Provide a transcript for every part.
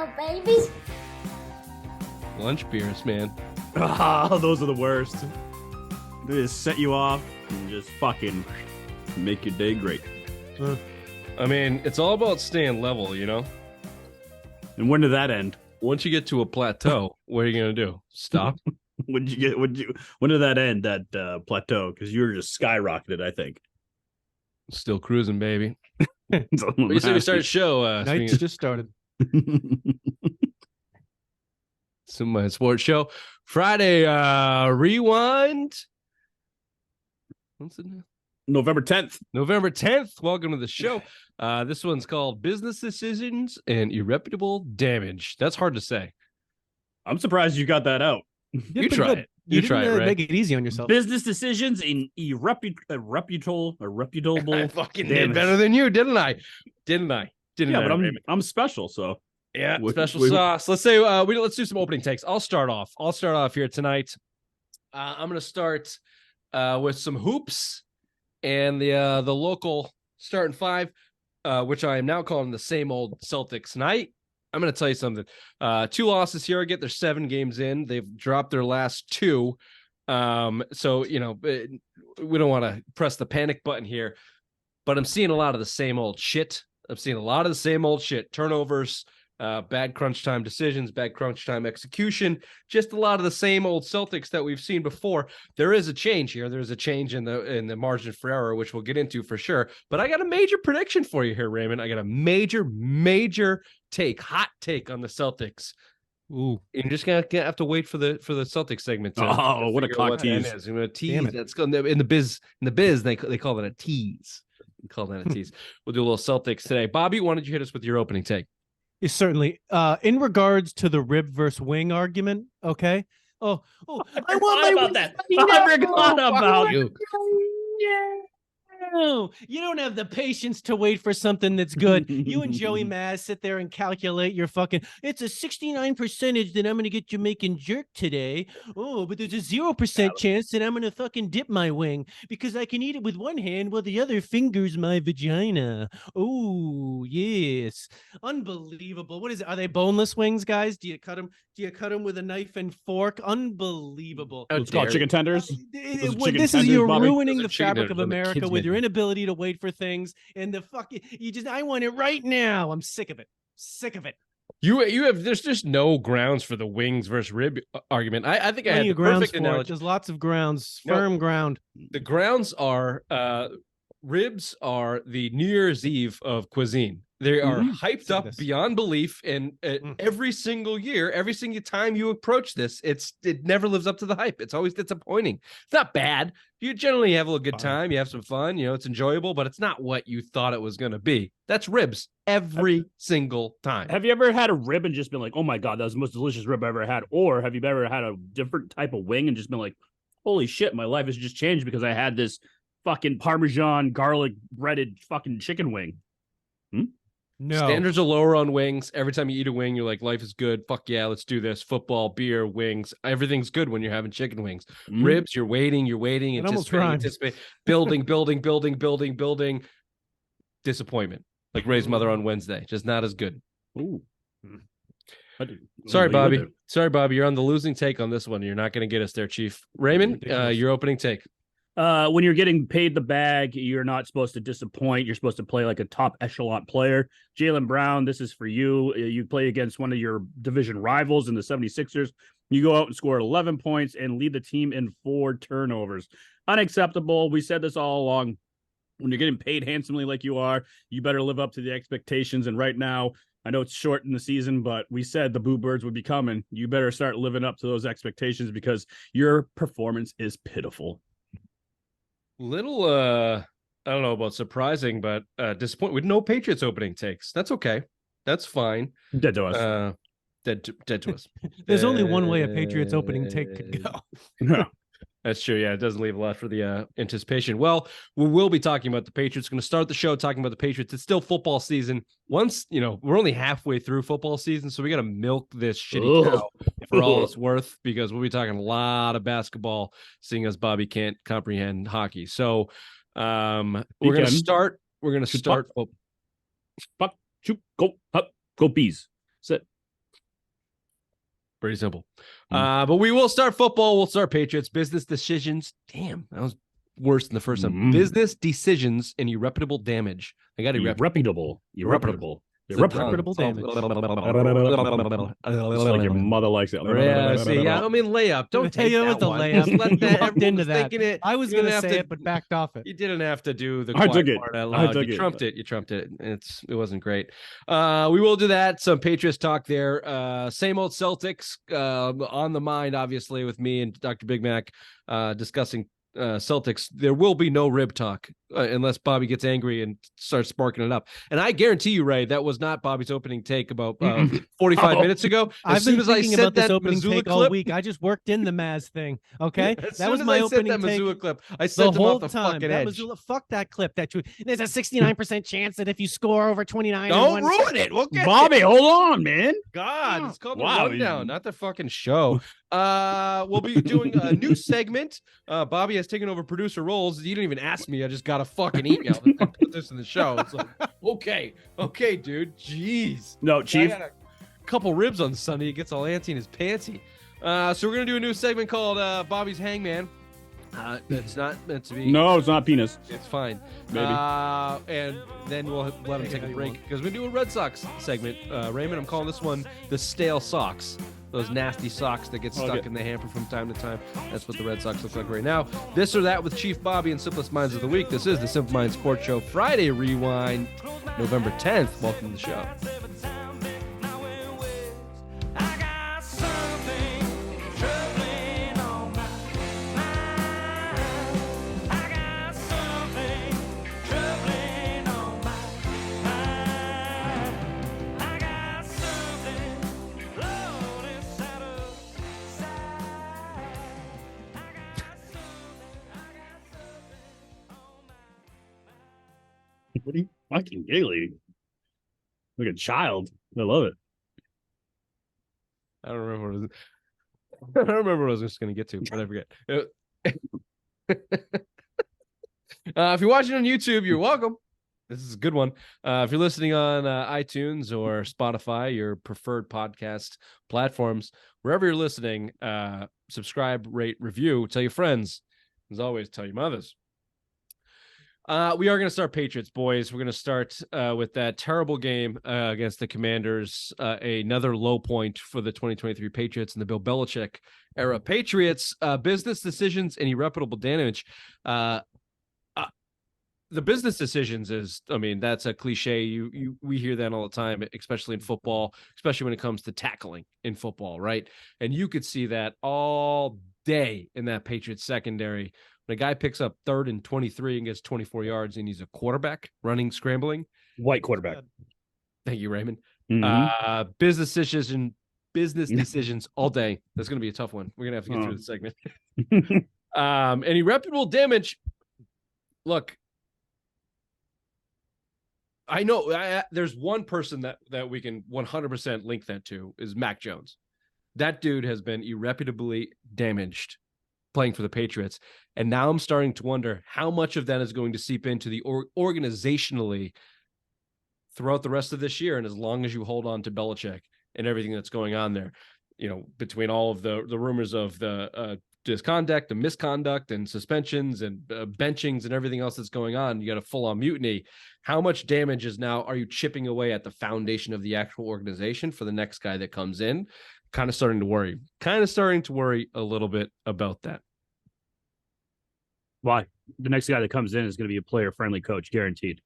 go, babies. Lunch beers, man. Ah, those are the worst. They just set you off and just fucking make your day great. I mean, it's all about staying level, you know? And when did that end? Once you get to a plateau, what are you going to do? Stop? When did that end, that plateau? Because you were just skyrocketed, I think. Still cruising, baby. You said we started the show. Nights just started. Some sports show. Friday rewind. What's it now? November 10th. November 10th. Welcome to the show. This one's called Business Decisions and Irreputable Damage. That's hard to say. I'm surprised you got that out. You try it. You try it, didn't Ray. make it easy on yourself. Business decisions in reputable. I fucking did damage. better than you, didn't I? Didn't I? Yeah, but I'm special, so yeah, We- special we- sauce. Let's say let's do some opening takes. I'll start off here tonight. I'm gonna start with some hoops and the local starting five, which I am now calling the same old Celtics night. I'm going to tell you something. 2 losses here. Again, they're 7 games in. They've dropped their last 2. So, you know, we don't want to press the panic button here, but I'm seeing a lot of the same old shit. Turnovers, bad crunch time decisions, bad crunch time execution, just a lot of the same old Celtics that we've seen before. There is a change here. There's a change in the margin for error, which we'll get into for sure. But I got a major prediction for you here, Raymond. I got a major hot take on the Celtics. Ooh, you're just gonna have to wait for the Celtics segment. Oh, what a cock tease! I'm gonna tease. That's in the biz. They call it a tease. We call that a tease. We'll do a little Celtics today. Bobby, why don't you hit us with your opening take? Yes, certainly. In regards to the rib versus wing argument, okay. I want about that. I forgot about you. No, you don't have the patience to wait for something that's good. You and Joey Mazz sit there and calculate your fucking, it's a 69% that I'm going to get Jamaican jerk today. Oh, but there's a 0% chance that I'm going to fucking dip my wing because I can eat it with one hand while the other fingers my vagina. Oh, yes. Unbelievable. What is it? Are they boneless wings, guys? Do you cut them with a knife and fork? Unbelievable. It's called chicken tenders. You're ruining Those are the chicken fabric tenders of on the America kids' with your menu. inability to wait for things and the fucking I want it right now. I'm sick of it. There's just no grounds for the wings versus rib argument. I think I had Plenty the of grounds perfect for it. analogy. There's lots of grounds, No. firm ground. The grounds are ribs are the New Year's Eve of cuisine. They are hyped up Goodness. beyond belief, and every single year, every single time you approach this, it never lives up to the hype. It's always disappointing. It's not bad. You generally have a good time. You have some fun. You know, it's enjoyable, but it's not what you thought it was going to be. That's ribs every single time. Have you ever had a rib and just been like, oh my God, that was the most delicious rib I ever had? Or have you ever had a different type of wing and just been like, holy shit, my life has just changed because I had this fucking Parmesan garlic breaded fucking chicken wing? No. Standards are lower on wings. Every time you eat a wing, you're like, life is good. Fuck yeah, let's do this. Football, beer, wings. Everything's good when you're having chicken wings. Ribs, you're waiting, anticipate, building. Disappointment. Like Ray's mother on Wednesday. Just not as good. Ooh. Sorry, Bobby. You're on the losing take on this one. You're not going to get us there, Chief. Raymond, your opening take. When you're getting paid the bag, you're not supposed to disappoint. You're supposed to play like a top echelon player. Jaylen Brown, this is for you. You play against one of your division rivals in the 76ers. You go out and score 11 points and lead the team in 4 turnovers. Unacceptable. We said this all along. When you're getting paid handsomely like you are, you better live up to the expectations. And right now, I know it's short in the season, but we said the Boo Birds would be coming. You better start living up to those expectations because your performance is pitiful. Little, I don't know about surprising, but disappointed with no Patriots opening takes. That's okay. That's fine. Dead to us. Dead to us. There's only one way a Patriots opening take could go. That's true. Yeah, it doesn't leave a lot for the anticipation. Well, we will be talking about the Patriots. Going to start the show talking about the Patriots. It's still football season. Once, we're only halfway through football season, so we got to milk this shitty cow for all it's worth because we'll be talking a lot of basketball, seeing as Bobby can't comprehend hockey. So we're going to start. We're going to start. Fuck, shoot, go, up, go bees. Sit. Pretty simple. But we will start football. We'll start Patriots. Business decisions. Damn, that was worse than the first time. Business decisions and irreparable damage. I got irreparable. Irreparable damage. It's like your mother likes it. Yeah, see, I mean, layup. Don't take that the one. layup. Just let You that. walked into that. It. I was going to say it, but backed off it. You didn't have to do the I quiet took it. part out loud. You trumped it. You trumped it. It wasn't great. We will do that. Some Patriots talk there. Same old Celtics on the mind, obviously, with me and Dr. Big Mac discussing Celtics. There will be no rib talk unless Bobby gets angry and starts sparking it up. And I guarantee you, Ray, that was not Bobby's opening take about 45 minutes ago. I've been thinking about this opening take all week. I just worked in the Mazz thing. Okay, that was my opening take. Missoula clip. I sent the whole off the time. fucking That edge. Missoula, fuck that clip. There's a 69% chance that if you score over 29, don't ruin it. We'll get Bobby, hold on, man. God, it's called the rundown, not the fucking show. We'll be doing a new segment. Bobby has taken over producer roles. You didn't even ask me. I just got a fucking email to put this in the show. It's like, okay, dude. Jeez. No, Chief. I got a couple ribs on Sunday. He gets all antsy in his pantsy. So we're gonna do a new segment called Bobby's Hangman. It's not meant to be. No, it's not penis. It's fine. Maybe. And then we'll let him take a break because we do a Red Sox segment. Raymond, I'm calling this one the stale socks. Those nasty socks that get stuck in the hamper from time to time. That's what the Red Sox look like right now. This or that with Chief Bobby and Simplest Minds of the Week. This is the Simple Minds Sports Show Friday Rewind, November 10th. Welcome to the show. What are you fucking giggling? Like a child. I love it. I don't remember what I was just going to get to, but I forget. If you're watching on YouTube, you're welcome. This is a good one. If you're listening on iTunes or Spotify, your preferred podcast platforms, wherever you're listening, subscribe, rate, review, tell your friends. As always, tell your mothers. We are going to start Patriots, boys. We're going to start with that terrible game against the Commanders, another low point for the 2023 Patriots and the Bill Belichick era. Patriots, business decisions and irreparable damage. The business decisions is, I mean, that's a cliche. We hear that all the time, especially in football, especially when it comes to tackling in football, right? And you could see that all day in that Patriots secondary. When a guy picks up 3rd and 23 and gets 24 yards and he's a quarterback running, scrambling. White quarterback. Thank you, Raymond. Mm-hmm. Business decisions all day. That's going to be a tough one. We're going to have to get through the segment. And irreparable damage. Look, I know there's one person that we can 100% link that to is Mac Jones. That dude has been irreparably damaged playing for the Patriots. And now I'm starting to wonder how much of that is going to seep into the organizationally throughout the rest of this year. And as long as you hold on to Belichick and everything that's going on there, you know, between all of the rumors of the disconduct, the misconduct and suspensions and benchings and everything else that's going on, you got a full-on mutiny. How much damage are you chipping away at the foundation of the actual organization for the next guy that comes in? Kind of starting to worry a little bit about that. Why? The next guy that comes in is going to be a player-friendly coach, guaranteed.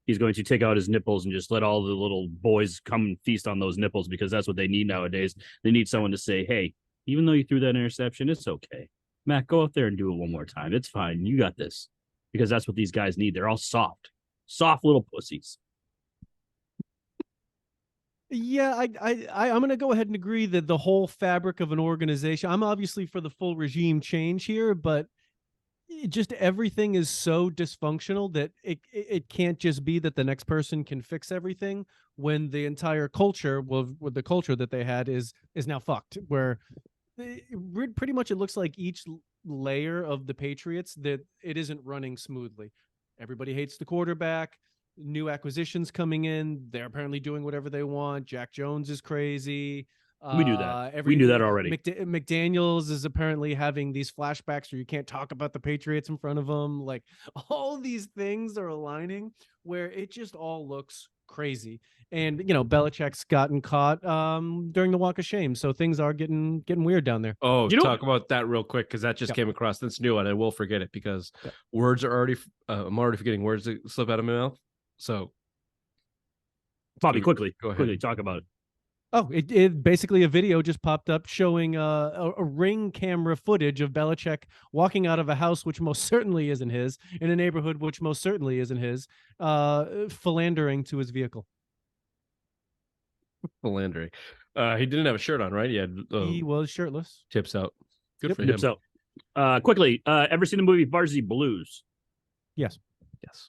He's going to take out his nipples and just let all the little boys come and feast on those nipples because that's what they need nowadays. They need someone to say, hey, even though you threw that interception, it's okay. Matt, go out there and do it one more time. It's fine. You got this. Because that's what these guys need. They're all soft little pussies. Yeah, I'm going to go ahead and agree that the whole fabric of an organization, I'm obviously for the full regime change here, but just everything is so dysfunctional that it can't just be that the next person can fix everything when the entire culture, with the culture that they had is now fucked, where pretty much it looks like each layer of the Patriots that it isn't running smoothly. Everybody hates the quarterback. New acquisitions coming in. They're apparently doing whatever they want. Jack Jones is crazy. We knew that. We knew that already. McDaniels is apparently having these flashbacks where you can't talk about the Patriots in front of him. Like all these things are aligning where it just all looks crazy. And Belichick's gotten caught during the walk of shame, so things are getting weird down there. Oh, talk about that real quick because that just came across. That's new, and I will forget it because words are already. I'm already forgetting words that slip out of my mouth. So, Bobby, quickly talk about it. Oh, it basically a video just popped up showing a ring camera footage of Belichick walking out of a house which most certainly isn't his, in a neighborhood which most certainly isn't his, philandering to his vehicle. Philandering. He didn't have a shirt on, right? He was shirtless. Tips out. Good for him. Tips out. Quickly, ever seen the movie Varsity Blues? Yes.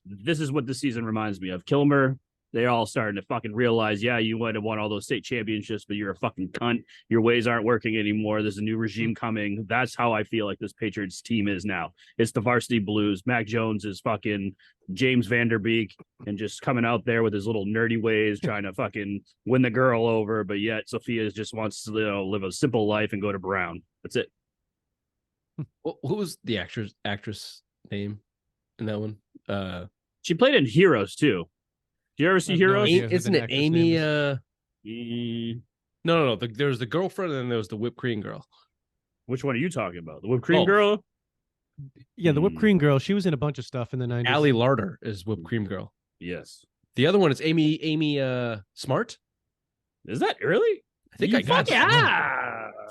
This is what this season reminds me of. Kilmer. They're all starting to fucking realize, you might have won all those state championships, but you're a fucking cunt. Your ways aren't working anymore. There's a new regime coming. That's how I feel like this Patriots team is now. It's the Varsity Blues. Mac Jones is fucking James Vanderbeek and just coming out there with his little nerdy ways, trying to fucking win the girl over. But yet Sophia just wants to live a simple life and go to Brown. That's it. Who was the actress name in that one? She played in Heroes too. Do you ever see Heroes? Isn't it Amy? No. There's the girlfriend, and then there's the whipped cream girl. Which one are you talking about? The whipped cream girl? Yeah, the whipped cream girl. She was in a bunch of stuff in the 90s. Allie Larder is whipped cream girl. Yes. The other one is Amy Smart. Is that really? I think I got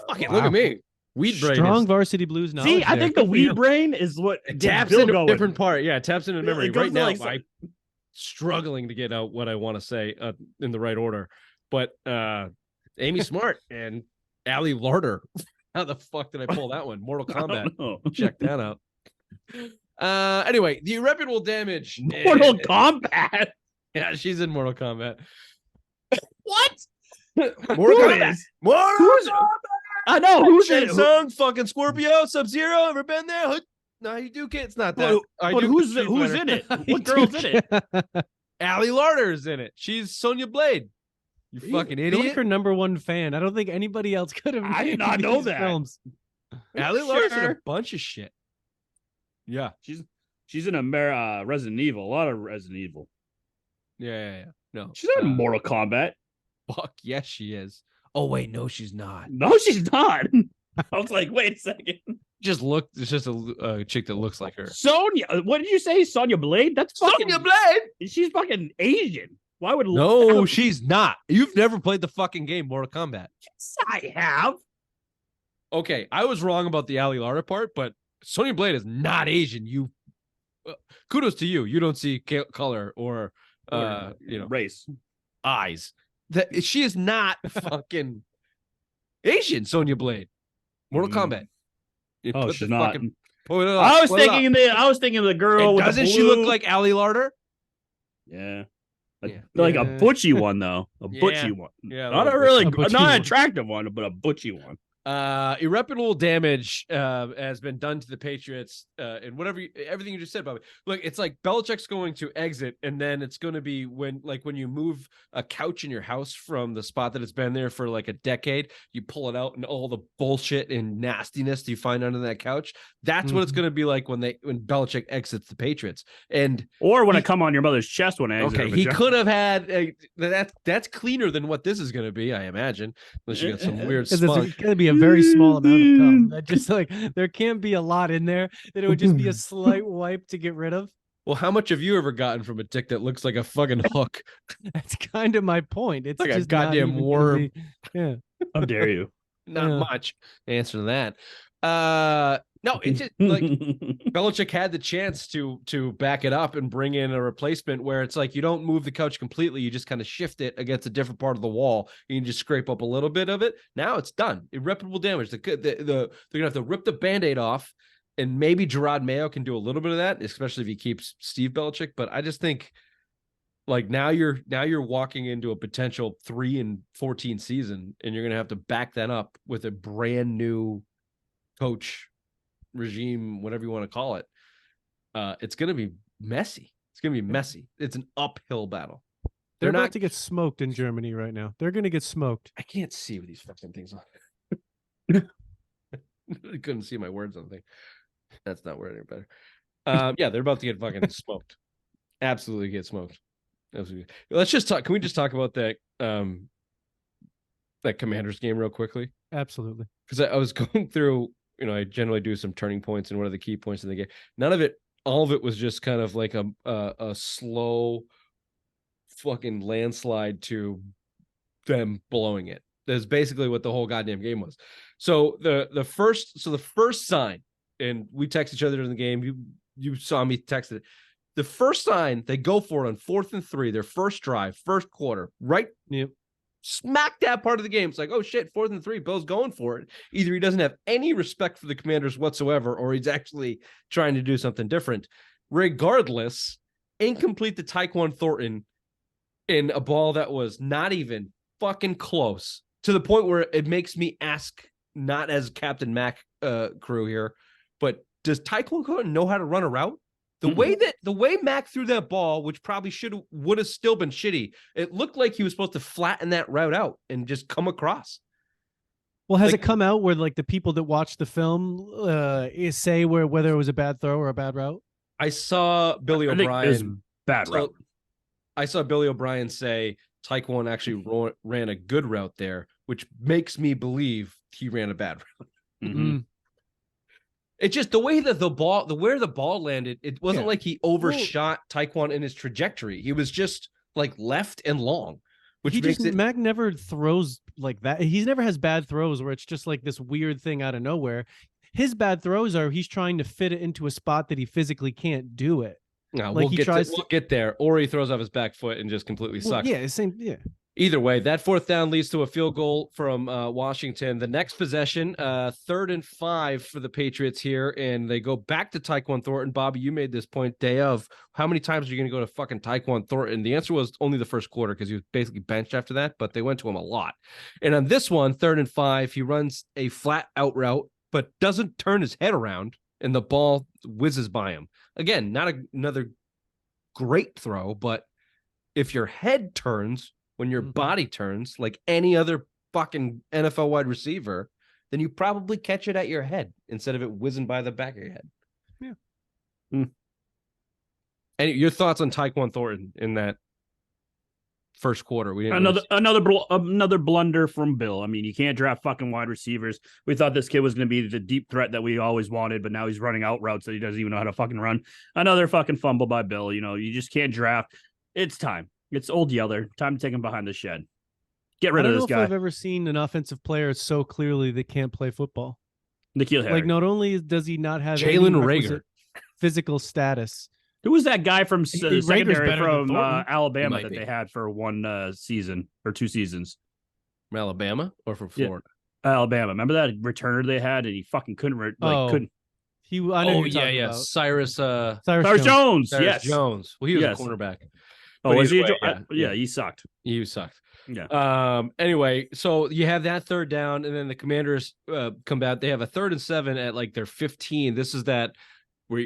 Fucking look at me. Weed brain. Strong Varsity Blues knowledge. See, I think the weed brain is what taps into a different part. Yeah, it taps into memory. Right now, like I'm struggling to get out what I want to say in the right order. But Amy Smart and Allie Larder. How the fuck did I pull that one? Mortal Kombat. Check that out. Anyway, the Irreputable Damage. Mortal Kombat. Yeah, she's in Mortal Kombat. What? Mortal Kombat. Who's it? I know who's it. Sung, fucking Scorpio, Sub-Zero. Ever been there? No, you do. It's not that. But who's in it? What girl's in it? Allie Larder's in it. She's Sonya Blade. You fucking idiot. You're like her number one fan. I don't think anybody else could have. I did not know that. Films. Allie Larder's in a bunch of shit. Yeah, she's in a Resident Evil. A lot of Resident Evil. Yeah. No, she's not in Mortal Kombat. Fuck yes, she is. Oh wait, no, she's not. No, she's not. I was like, wait a second. It's just a chick that looks like her. Sonya, what did you say? Sonya Blade? That's fucking Sonya Blade. She's fucking Asian. Why would no? She's not. You've never played the fucking game Mortal Kombat. Yes, I have. Okay, I was wrong about the Ali Larter part, but Sonya Blade is not Asian. You, kudos to you. You don't see color or race, eyes. That she is not fucking Asian. Sonya Blade, Mortal Kombat. Oh, she's not. I was thinking of the girl. With doesn't she look like Ali Larter? Yeah. Like a butchy one though. Butchy one. Yeah. Not an attractive one, but a butchy one. Irreparable damage has been done to the Patriots, and everything you just said, Bobby. Look, it's like Belichick's going to exit, and then it's going to be when you move a couch in your house from the spot that it's been there for like a decade, you pull it out, and all the bullshit and nastiness you find under that couch. That's what it's going to be like when Belichick exits the Patriots, or when I come on your mother's chest when I exit. Okay, he could have had that's cleaner than what this is going to be, I imagine, unless you got some weird spunk. It's going to be a very small amount of cum. That just like there can't be a lot in there. That it would just be a slight wipe to get rid of. Well, how much have you ever gotten from a dick that looks like a fucking hook? That's kind of my point. It's like just a goddamn worm. Yeah. How dare you? Not much. Answer to that. No, it's just like Belichick had the chance to back it up and bring in a replacement where it's like you don't move the couch completely, you just kind of shift it against a different part of the wall. You can just scrape up a little bit of it. Now it's done. Irreparable damage. They're gonna have to rip the Band-Aid off, and maybe Gerard Mayo can do a little bit of that, especially if he keeps Steve Belichick. But I just think like now you're walking into a potential 3-14 season, and you're gonna have to back that up with a brand new coach regime, whatever you want to call it. It's going to be messy. It's an uphill battle. They're about to get smoked in Germany right now. They're going to get smoked. I can't see with these fucking things on. I couldn't see my words on the thing. That's not wording it better. Yeah, they're about to get fucking smoked. Absolutely get smoked. Absolutely. Let's just talk. Can we just talk about that that Commanders game real quickly? Absolutely. Because I was going through, I generally do some turning points and what are the key points in the game. None of it, all of it was just kind of like a slow fucking landslide to them blowing it. That's basically what the whole goddamn game was. So the first sign, and we text each other during the game. You saw me text it. The first sign, they go for it on 4th and 3, their first drive, first quarter, right? Yep. Smack that part of the game. It's like, oh shit, 4th and 3, Bill's going for it. Either he doesn't have any respect for the Commanders whatsoever, or he's actually trying to do something different. Regardless, incomplete to Tyquan Thornton in a ball that was not even fucking close, to the point where it makes me ask, not as Captain Mac crew here, but does Tyquan Thornton know how to run a route? The way Mac threw that ball, which probably would have still been shitty, it looked like he was supposed to flatten that route out and just come across. Well, has it come out where like the people that watch the film say whether it was a bad throw or a bad route? I saw Billy O'Brien. Bad route. I saw Billy O'Brien say Tyquan actually ran a good route there, which makes me believe he ran a bad route. Mm-hmm. It's just the way that where the ball landed, it wasn't like he overshot Tyquan in his trajectory. He was just like left and long, which Mac never throws like that. He never has bad throws where it's just like this weird thing out of nowhere. His bad throws are he's trying to fit it into a spot that he physically can't do it. No, like we'll get there, or he throws off his back foot and just completely sucks. Yeah, same. Yeah. Either way, that 4th down leads to a field goal from Washington. The next possession, 3rd and 5 for the Patriots here, and they go back to Tyquan Thornton. Bobby, you made this point day of how many times are you going to go to fucking Tyquan Thornton? The answer was only the first quarter because he was basically benched after that, but they went to him a lot. And on this one, 3rd and 5, he runs a flat out route, but doesn't turn his head around, and the ball whizzes by him. Again, not another great throw, but if your head turns when your body turns like any other fucking NFL wide receiver, then you probably catch it at your head instead of it whizzing by the back of your head. Yeah. And your thoughts on Tyquan Thornton in that first quarter? We didn't another blunder from Bill. I mean, you can't draft fucking wide receivers. We thought this kid was going to be the deep threat that we always wanted, but now he's running out routes that he doesn't even know how to fucking run. Another fucking fumble by Bill. You just can't draft. It's time. It's old Yeller. Time to take him behind the shed. Get rid of this guy. I don't know if I've ever seen an offensive player so clearly that can't play football. Nikhil Harry. Like, not only does he not have Jalen Reagor physical status. Who was that guy from secondary from Alabama that they had for one season or 2 seasons? From Alabama or from Florida? Yeah. Alabama. Remember that returner they had, and he fucking couldn't. Couldn't. Cyrus Jones. Yes, Jones. Well, he was a cornerback. Oh, was he? He sucked. You sucked. Yeah. Anyway, so you have that 3rd down, and then the Commanders come back. They have a 3rd and 7 at like their 15. This is that where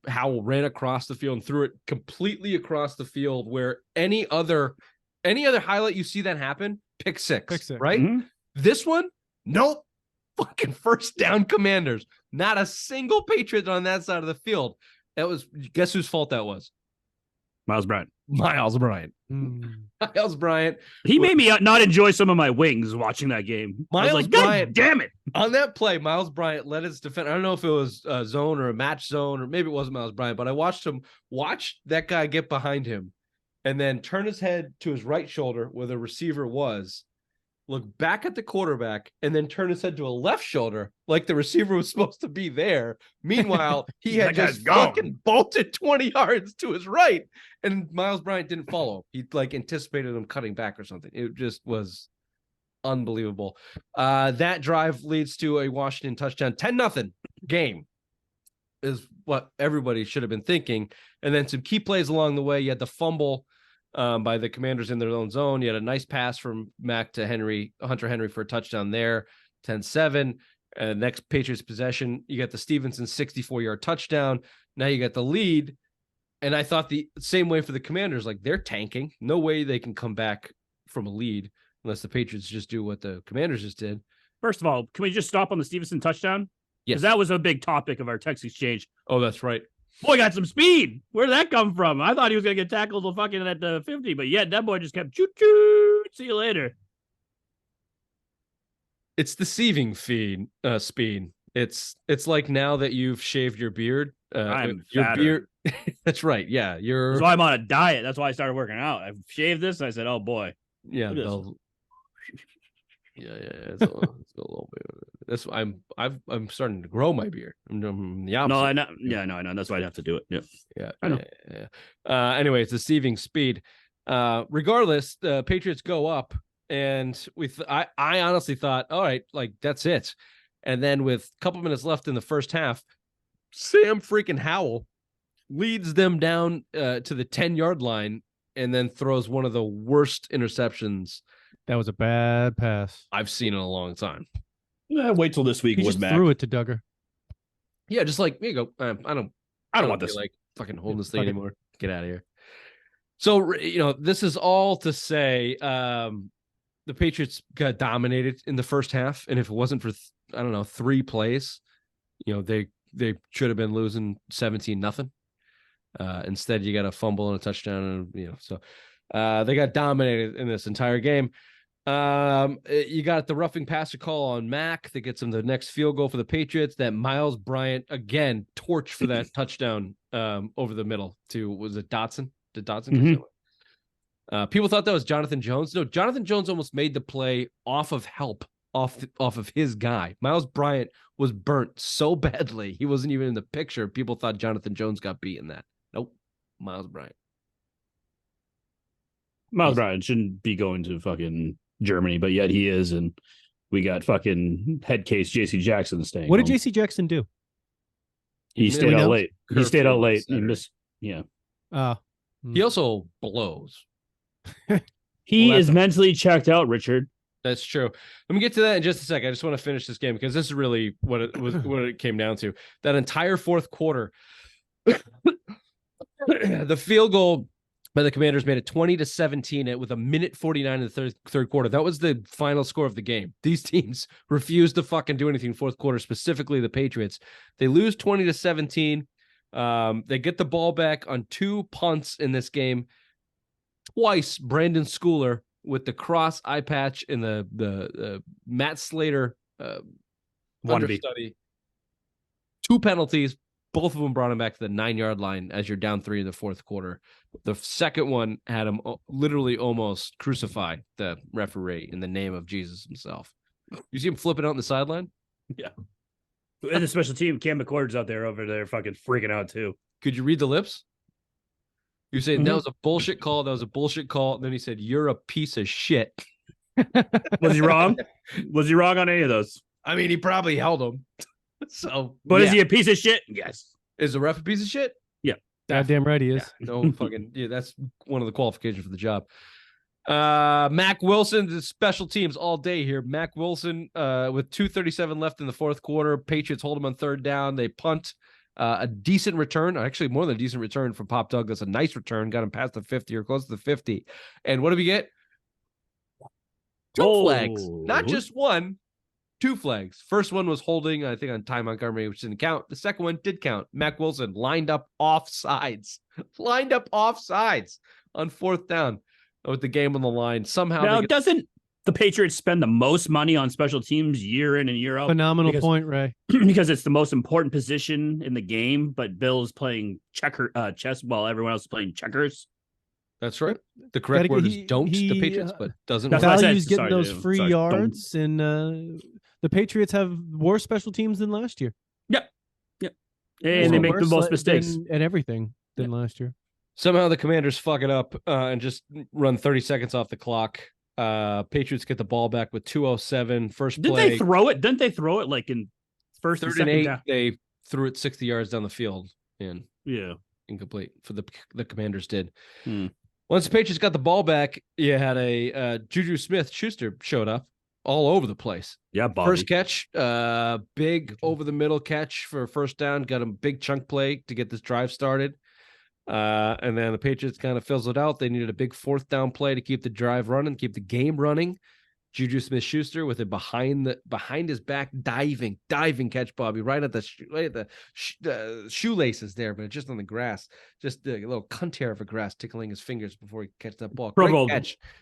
Howell ran across the field and threw it completely across the field. Where any other highlight you see that happen, pick six. Right? Mm-hmm. This one, nope. Fucking 1st down Commanders. Not a single Patriot on that side of the field. That was, guess whose fault that was? Miles Bryant. Miles Bryant. He made me not enjoy some of my wings watching that game. Miles Bryant, God damn it. On that play, Miles Bryant led his defender. I don't know if it was a zone or a match zone, or maybe it wasn't Miles Bryant, but I watched him watch that guy get behind him and then turn his head to his right shoulder where the receiver was, look back at the quarterback, and then turn his head to a left shoulder like the receiver was supposed to be there. Meanwhile, he had just fucking bolted 20 yards to his right, and Miles Bryant didn't follow. He like anticipated him cutting back or something. It just was unbelievable. That drive leads to a Washington touchdown. 10-0 game is what everybody should have been thinking. And then some key plays along the way. You had the fumble by the Commanders in their own zone. You had a nice pass from Mac to Hunter Henry for a touchdown there, 10-7. Next Patriots possession, you got the Stevenson 64-yard touchdown. Now you got the lead. And I thought the same way for the Commanders. Like, they're tanking. No way they can come back from a lead unless the Patriots just do what the Commanders just did. First of all, can we just stop on the Stevenson touchdown? Yes. Because that was a big topic of our text exchange. Oh, that's right. Boy got some speed. Where did that come from? I thought he was going to get tackled fucking at the 50, but yet that boy just kept choo-choo. See you later. It's deceiving speed. It's like now that you've shaved your beard. I'm your fatter. beard. That's right. Yeah, That's why I'm on a diet. That's why I started working out. I shaved this and I said, "Oh boy." Yeah. Yeah. It's a little bit. That's I'm starting to grow my beard. I'm the opposite. No, I know. Yeah, no, I know. That's why I'd have to do it. Yeah, I know. Yeah. Anyway, it's deceiving speed. Regardless, the Patriots go up, and I honestly thought, all right, like that's it. And then with a couple minutes left in the first half, Sam freaking Howell leads them down to the 10-yard line and then throws one of the worst interceptions. That was a bad pass. I've seen in a long time. Wait till this week He was just back. threw it to Duggar. Yeah, just like, here you go. I don't want this. like fucking holding this thing anymore. Get out of here. So, this is all to say the Patriots got dominated in the first half. And if it wasn't for, 3 plays, they should have been losing 17-0. Instead, you got a fumble and a touchdown. And, so they got dominated in this entire game. You got the roughing passer call on Mack that gets him the next field goal for the Patriots. That Miles Bryant, again, torch for that touchdown over the middle to, was it Dotson? Did Dotson catch that? People thought that was Jonathan Jones. No, Jonathan Jones almost made the play off of help, off of his guy. Miles Bryant was burnt so badly, he wasn't even in the picture. People thought Jonathan Jones got beat in that. Nope, Miles Bryant. Miles Bryant shouldn't be going to fucking Germany, but yet he is, and we got fucking head case JC Jackson staying. What did JC Jackson do? He stayed out late. He stayed out late. He missed. Yeah. He also blows. He is mentally checked out, Richard. That's true. Let me get to that in just a second. I just want to finish this game because this is really what it was, what it came down to. That entire fourth quarter, the field goal by the Commanders made it 20-17 with a minute 49 in the third quarter. That was the final score of the game. These teams refused to fucking do anything in fourth quarter, specifically the Patriots. They lose 20-17. They get the ball back on 2 punts in this game. Twice, Brandon Schooler with the cross eye patch and the Matt Slater understudy. 2 penalties. Both of them brought him back to the 9-yard line as you're down 3 in the fourth quarter. The second one had him literally almost crucify the referee in the name of Jesus himself. You see him flipping out on the sideline? Yeah. And the special team, Cam McCord's out there over there fucking freaking out too. Could you read the lips? You saying that was a bullshit call. That was a bullshit call. And then he said, "You're a piece of shit." Was he wrong? Was he wrong on any of those? I mean, he probably held him. So, but is he a piece of shit? Yes. Is the ref a piece of shit? Yeah. Goddamn right he is. Yeah, no fucking. Yeah, that's one of the qualifications for the job. Mac Wilson, the special teams all day here. Mac Wilson, with 2:37 left in the fourth quarter. Patriots hold him on third down. They punt. A decent return, actually more than a decent return from Pop Douglas. A nice return, got him past the 50 or close to the 50. And what did we get? 2 flags, not just 1, 2 flags. First one was holding, I think, on Ty Montgomery, which didn't count. The second one did count. Mac Wilson lined up offsides on fourth down with the game on the line. Somehow, now doesn't the Patriots spend the most money on special teams year in and year out? Phenomenal point, Ray. Because it's the most important position in the game, but Bill's playing chess while everyone else is playing checkers. That's right. The correct word is don't the Patriots, but doesn't work. Values getting those free yards, and the Patriots have worse special teams than last year. Yep. And they make the most mistakes and everything than last year. Somehow the Commanders fuck it up and just run 30 seconds off the clock. Patriots get the ball back with 2:07. First play. Didn't they throw it? Didn't they throw it like in first third and 8? Down? They threw it 60 yards down the field and incomplete for the Commanders did. Once the Patriots got the ball back, you had a Juju Smith-Schuster showed up all over the place. Yeah, Bobby. First catch, big over the middle catch for a first down. Got a big chunk play to get this drive started. And then the Patriots kind of fizzled out. They needed a big 4th down play to keep the drive running, keep the game running. Juju Smith-Schuster with it behind his back diving catch, Bobby, right at the shoelaces there, but just on the grass, just a little cunt hair of a grass tickling his fingers before he catches that ball. Pro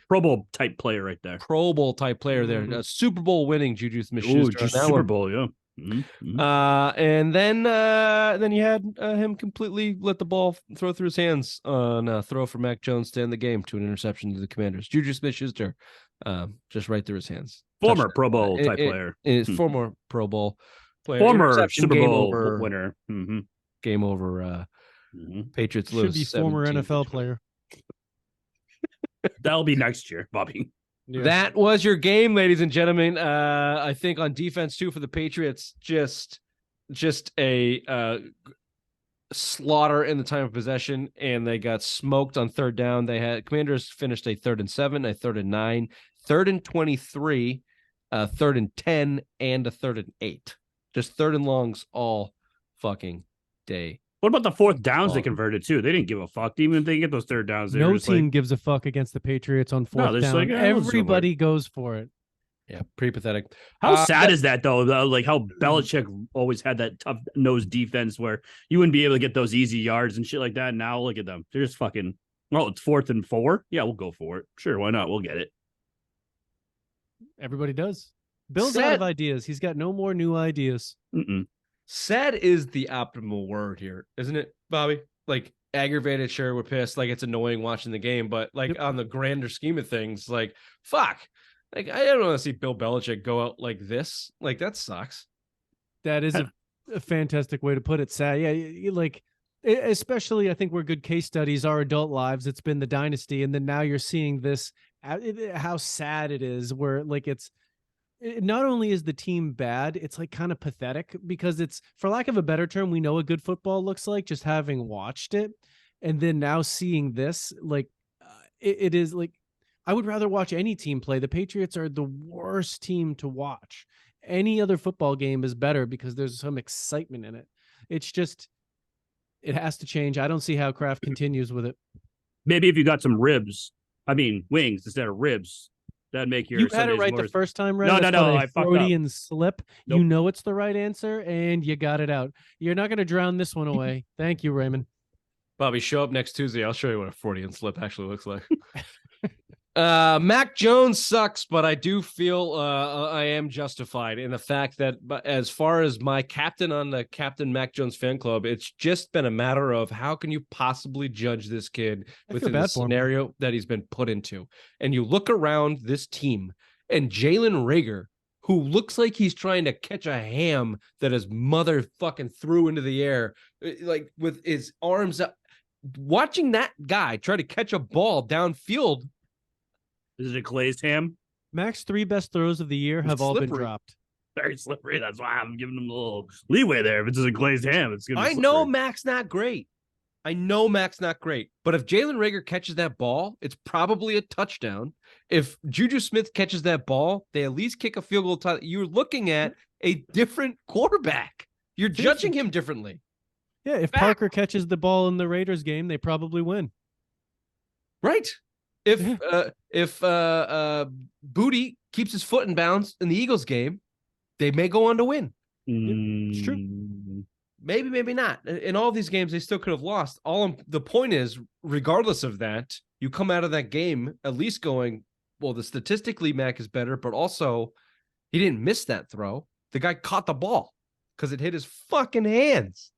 Bowl type player right there. Pro Bowl type player there. A Super Bowl winning Juju Smith-Schuster. Super Bowl, yeah. Mm-hmm. And then you had him completely let the ball throw through his hands on a throw for Mac Jones to end the game to an interception to the Commanders. Juju Smith-Schuster, just right through his hands. Former Pro Bowl type player. Former Pro Bowl player. Former Super Bowl over, winner. Mm-hmm. Game over. Patriots lose. Should be former NFL player. That'll be next year, Bobby. Yeah. That was your game, ladies and gentlemen. I think on defense too for the Patriots, just a slaughter in the time of possession, and they got smoked on 3rd down. They had Commanders finished a 3rd and 7, a 3rd and 9, 3rd and 23, 3rd and 10, and a 3rd and 8. Just 3rd and longs all fucking day. What about the 4th downs they converted too? They didn't give a fuck. Even if they get those 3rd downs, no team gives a fuck against the Patriots on 4th down. Everybody goes for it. Yeah, pretty pathetic. How sad is that though? Like how Belichick always had that tough nose defense where you wouldn't be able to get those easy yards and shit like that. Now look at them; they're just fucking. Well, it's 4th and 4. Yeah, we'll go for it. Sure, why not? We'll get it. Everybody does. Bill's out of ideas. He's got no more new ideas. Sad is the optimal word here, isn't it, Bobby? Like aggravated, sure, we're pissed. Like it's annoying watching the game, but like on the grander scheme of things, like fuck. Like I don't want to see Bill Belichick go out like this. Like that sucks. That is a fantastic way to put it. Sad, yeah. Like especially, I think we're good case studies. Our adult lives. It's been the dynasty, and then now you're seeing this. How sad it is. Where like not only is the team bad, it's like kind of pathetic because it's, for lack of a better term, we know what good football looks like just having watched it. And then now seeing this, like it is like, I would rather watch any team play. The Patriots are the worst team to watch. Any other football game is better because there's some excitement in it. It's just, it has to change. I don't see how Kraft continues with it. Maybe if you got some wings instead of ribs, that'd make your. You had it right the first time, right? No. I fucked up. Freudian slip. Nope. You know it's the right answer, and you got it out. You're not going to drown this one away. Thank you, Raymond. Bobby, show up next Tuesday. I'll show you what a Freudian slip actually looks like. Mac Jones sucks, but I do feel I am justified in the fact that as far as my captain on the Captain Mac Jones fan club, it's just been a matter of how can you possibly judge this kid within the scenario that he's been put into. And you look around this team and Jalen Reagor, who looks like he's trying to catch a ham that his mother fucking threw into the air, like with his arms up. Watching that guy try to catch a ball downfield. Is it a glazed ham? Mac's 3 best throws of the year have all been dropped. Very slippery. That's why I'm giving him a little leeway there. If it's a glazed ham, it's gonna be slippery. I know Mac's not great. But if Jalen Reagor catches that ball, it's probably a touchdown. If Juju Smith catches that ball, they at least kick a field goal. You're looking at a different quarterback. You're judging him differently. Yeah, if Parker catches the ball in the Raiders game, they probably win. Right. If Booty keeps his foot in bounds in the Eagles game, they may go on to win. It's true. Maybe, maybe not. In all these games, they still could have lost. The point is, regardless of that, you come out of that game at least going, well, statistically Mac is better, but also he didn't miss that throw. The guy caught the ball because it hit his fucking hands.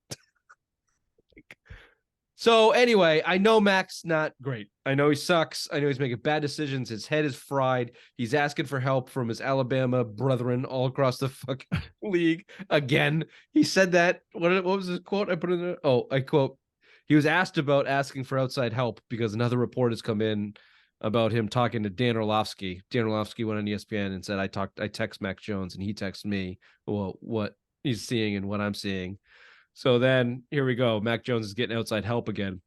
So anyway, I know Mac's not great. I know he sucks. I know he's making bad decisions. His head is fried. He's asking for help from his Alabama brethren all across the fucking league. Again, he said that. What was his quote? I put in there. Oh, I quote. He was asked about asking for outside help because another report has come in about him talking to Dan Orlovsky. Dan Orlovsky went on ESPN and said, I text Mac Jones and he texted me what he's seeing and what I'm seeing. So then here we go. Mac Jones is getting outside help again.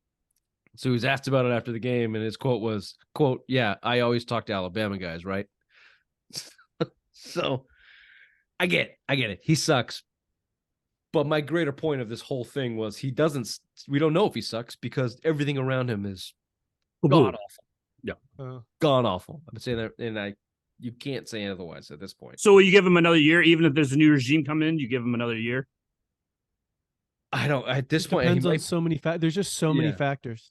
So he was asked about it after the game, and his quote was, quote, yeah, I always talk to Alabama guys, right? So I get it. He sucks. But my greater point of this whole thing was we don't know if he sucks because everything around him is god awful. Yeah. God awful. I've been saying that, and you can't say otherwise at this point. So will you give him another year, even if there's a new regime coming in? You give him another year? I don't. At this point, depends on so many there's just so many factors.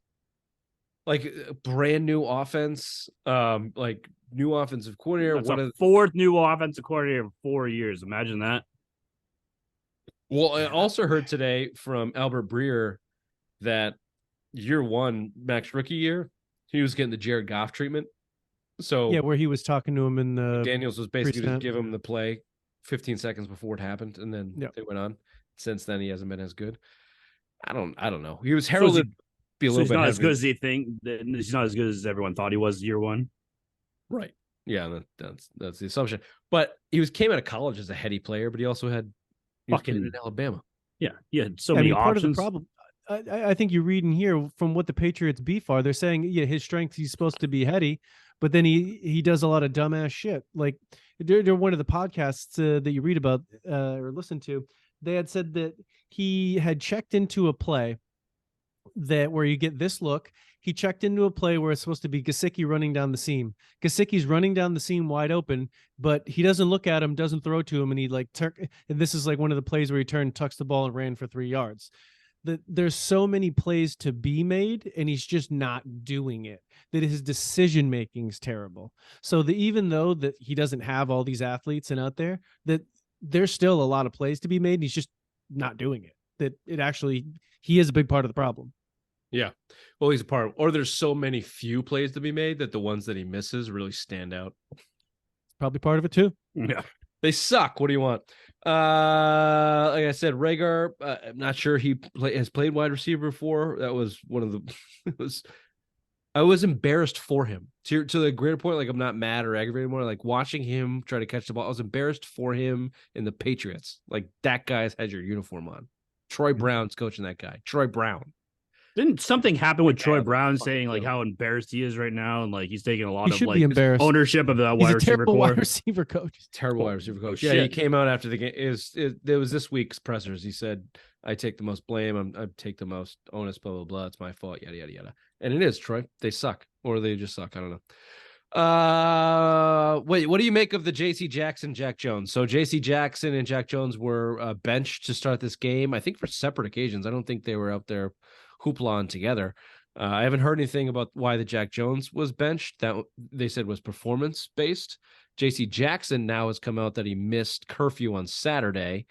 Like brand new offense, like new offensive coordinator. That's fourth new offensive coordinator in 4 years. Imagine that. Well, I also heard today from Albert Breer that year one, Max rookie year, he was getting the Jared Goff treatment. So yeah, where he was talking to him in the Daniels was basically to give him the play 15 seconds before it happened, and then they went on. Since then, he hasn't been as good. I don't know. He was heralded be a little bit. Not as good as he think. He's not as good as everyone thought he was year one. Right. Yeah, that's the assumption. But he came out of college as a heady player, but he also had in Alabama. Yeah, so many options. Part of the problem, I think you read in here from what the Patriots beef are. They're saying, his strength, he's supposed to be heady, but then he does a lot of dumbass shit. Like during one of the podcasts that you read about or listen to, they had said that he had checked into a play where you get this look. He checked into a play where it's supposed to be Gesicki running down the seam. Gesicki's running down the seam wide open, but he doesn't look at him, doesn't throw to him, and he and this is like one of the plays where he turned, tucks the ball, and ran for 3 yards. There's so many plays to be made, and he's just not doing it. That his decision making is terrible. So even though that he doesn't have all these athletes and out there, that there's still a lot of plays to be made, and he's just not doing it. That he is a big part of the problem. Yeah. Well, he's a part of, or there's so many few plays to be made that the ones that he misses really stand out. Probably part of it too. Yeah. They suck. What do you want? Like I said, Rhaegar, I'm not sure he has played wide receiver before. That was one of the I was embarrassed for him. To the greater point, like I'm not mad or aggravated anymore. Like watching him try to catch the ball, I was embarrassed for him in the Patriots. Like that guy's had your uniform on. Troy Brown's coaching that guy. Troy Brown. Didn't something happen with Troy Brown saying like how embarrassed he is right now, and like he's taking a lot of like ownership of the wide receiver core? Wide receiver coach. Terrible wide receiver coach. Yeah, he came out after the game. It was this week's pressers. He said, "I take the most blame. I take the most onus. Blah blah blah. It's my fault. Yada yada yada." And it is, Troy. They suck, or they just suck. I don't know. Wait, what do you make of the J.C. Jackson, Jack Jones? So J.C. Jackson and Jack Jones were benched to start this game. I think for separate occasions. I don't think they were out there hoopla together. I haven't heard anything about why the Jack Jones was benched. That they said was performance based. J.C. Jackson now has come out that he missed curfew on Saturday,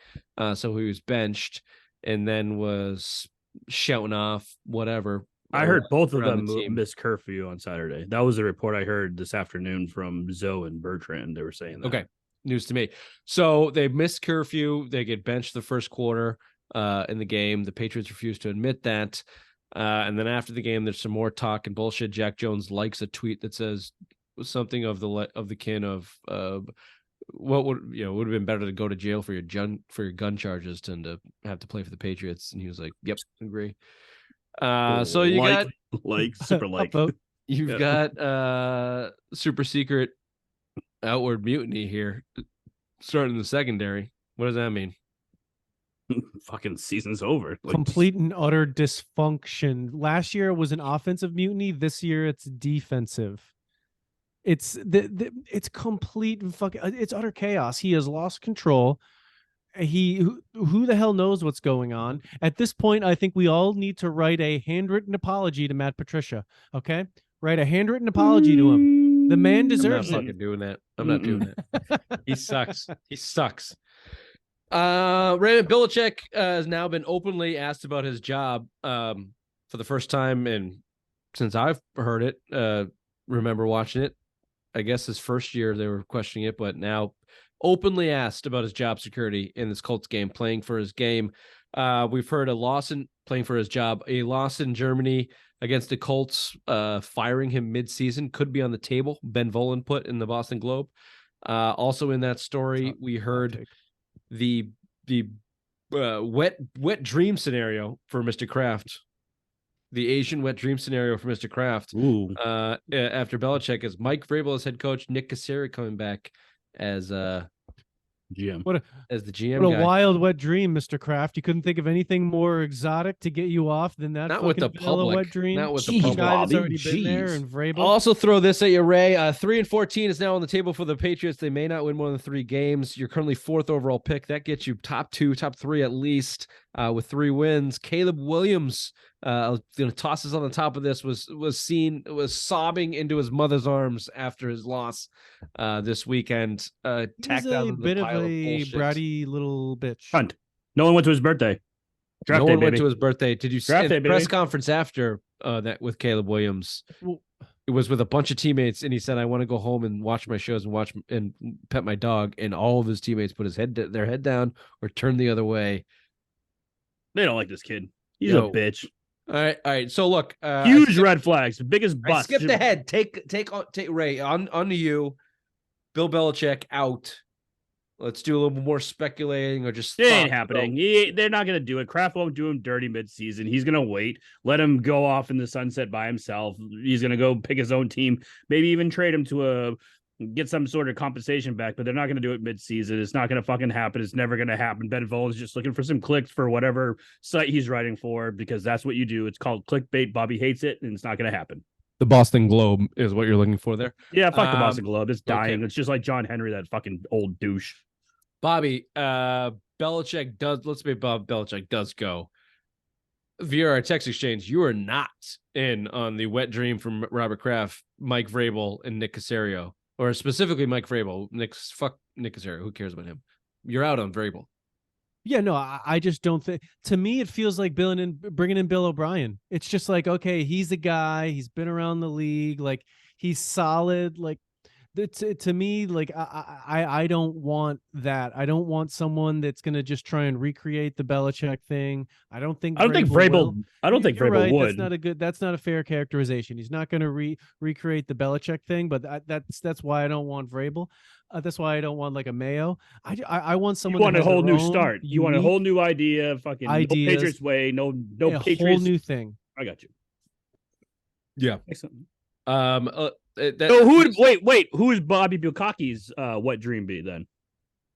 so he was benched and then was shouting off whatever. I heard both of them missed curfew on Saturday. That was a report I heard this afternoon from Zoe and Bertrand. They were saying that. Okay, news to me. So they missed curfew. They get benched the first quarter in the game. The Patriots refused to admit that. And then after the game, there's some more talk and bullshit. Jack Jones likes a tweet that says something of the kin of what would have been better to go to jail for your gun charges than to have to play for the Patriots. And he was like, "Yep, agree." So you got super like you've got super secret outward mutiny here starting in the secondary. What does that mean? Fucking season's over. Complete and utter dysfunction. Last year it was an offensive mutiny. This year it's defensive. It's it's complete and fucking. It's utter chaos. He has lost control. Who the hell knows what's going on at this point? I think we all need to write a handwritten apology to Matt Patricia. Okay, write a handwritten apology to him. The man deserves it. I'm not fucking doing that. I'm not doing it. He sucks. He sucks. Raymond Belichick has now been openly asked about his job for the first time since I've heard it. Remember watching it. I guess his first year they were questioning it, but now openly asked about his job security in this Colts game, playing for his game. We've heard a loss in playing for his job, a loss in Germany against the Colts, firing him mid-season could be on the table. Ben Volen put in the Boston Globe. Also in that story, we heard the wet dream scenario for Mr. Kraft. The Asian wet dream scenario for Mr. Kraft. After Belichick is Mike Vrabel as head coach, Nick Casseri coming back as GM. as the GM What a guy. wild wet dream, Mr. Kraft. You couldn't think of anything more exotic to get you off than that Not fucking with the vanilla public. wet dream. Not with the Jeez, public. Guy that's Bobby, already been there and I'll Vrabel. also throw this at you, Ray. 3-14 is now on the table for the Patriots. They may not win more than 3 games. You're currently 4th overall pick. That gets you top 2, top 3 at least, with 3 wins. Caleb Williams, going to toss us on the top of this, was sobbing into his mother's arms after his loss this weekend. He's Tacked a out of the bit of pile of a bullshit. bratty little bitch. Hunt. No one went to his birthday. Draft No day, one went baby. to his birthday. Did you see Draft the day, press baby. conference after that with Caleb Williams? Well, It was with a bunch of teammates, and he said, "I want to go home and watch my shows and watch and pet my dog." And all of his teammates put their head down or turned the other way. They don't like this kid. He's Yo. a bitch. All right. So look, Huge red flags. Biggest I bust. skipped ahead. Take Ray on to you. Bill Belichick out. Let's do a little more speculating or just It ain't happening. They're not going to do it. Kraft won't do him dirty midseason. He's going to wait. Let him go off in the sunset by himself. He's going to go pick his own team. Maybe even trade him to get some sort of compensation back, but they're not going to do it midseason. It's not going to fucking happen. It's never going to happen. Ben Volen's just looking for some clicks for whatever site he's writing for, because that's what you do. It's called clickbait. Bobby hates it, and it's not going to happen. The Boston Globe is what you're looking for there. Yeah, fuck the Boston Globe. It's dying. Okay. It's just like John Henry, that fucking old douche. Bobby, Belichick does. Let's say Bob Belichick does go via our text exchange. You are not in on the wet dream from Robert Kraft, Mike Vrabel, and Nick Caserio, or specifically Mike Vrabel. Fuck Nick Caserio. Who cares about him? You're out on Vrabel. Yeah, no, I just don't think. To me, it feels like bringing in Bill O'Brien. It's just like, okay, he's a guy. He's been around the league. Like, he's solid. Like, to me, like I don't want that. I don't want someone that's gonna just try and recreate the Belichick thing. I don't think Vrabel will. I don't think You're Vrabel right, would. That's not a fair characterization. He's not gonna recreate the Belichick thing. But that's why I don't want Vrabel. That's why I don't want like a Mayo. I want someone. You want that a has whole their new own start. You want a whole new idea. Fucking ideas, no Patriots way. No a Patriots. whole new thing. I got you. Yeah. Excellent. So Who is Bobby Bukaki's wet dream be then?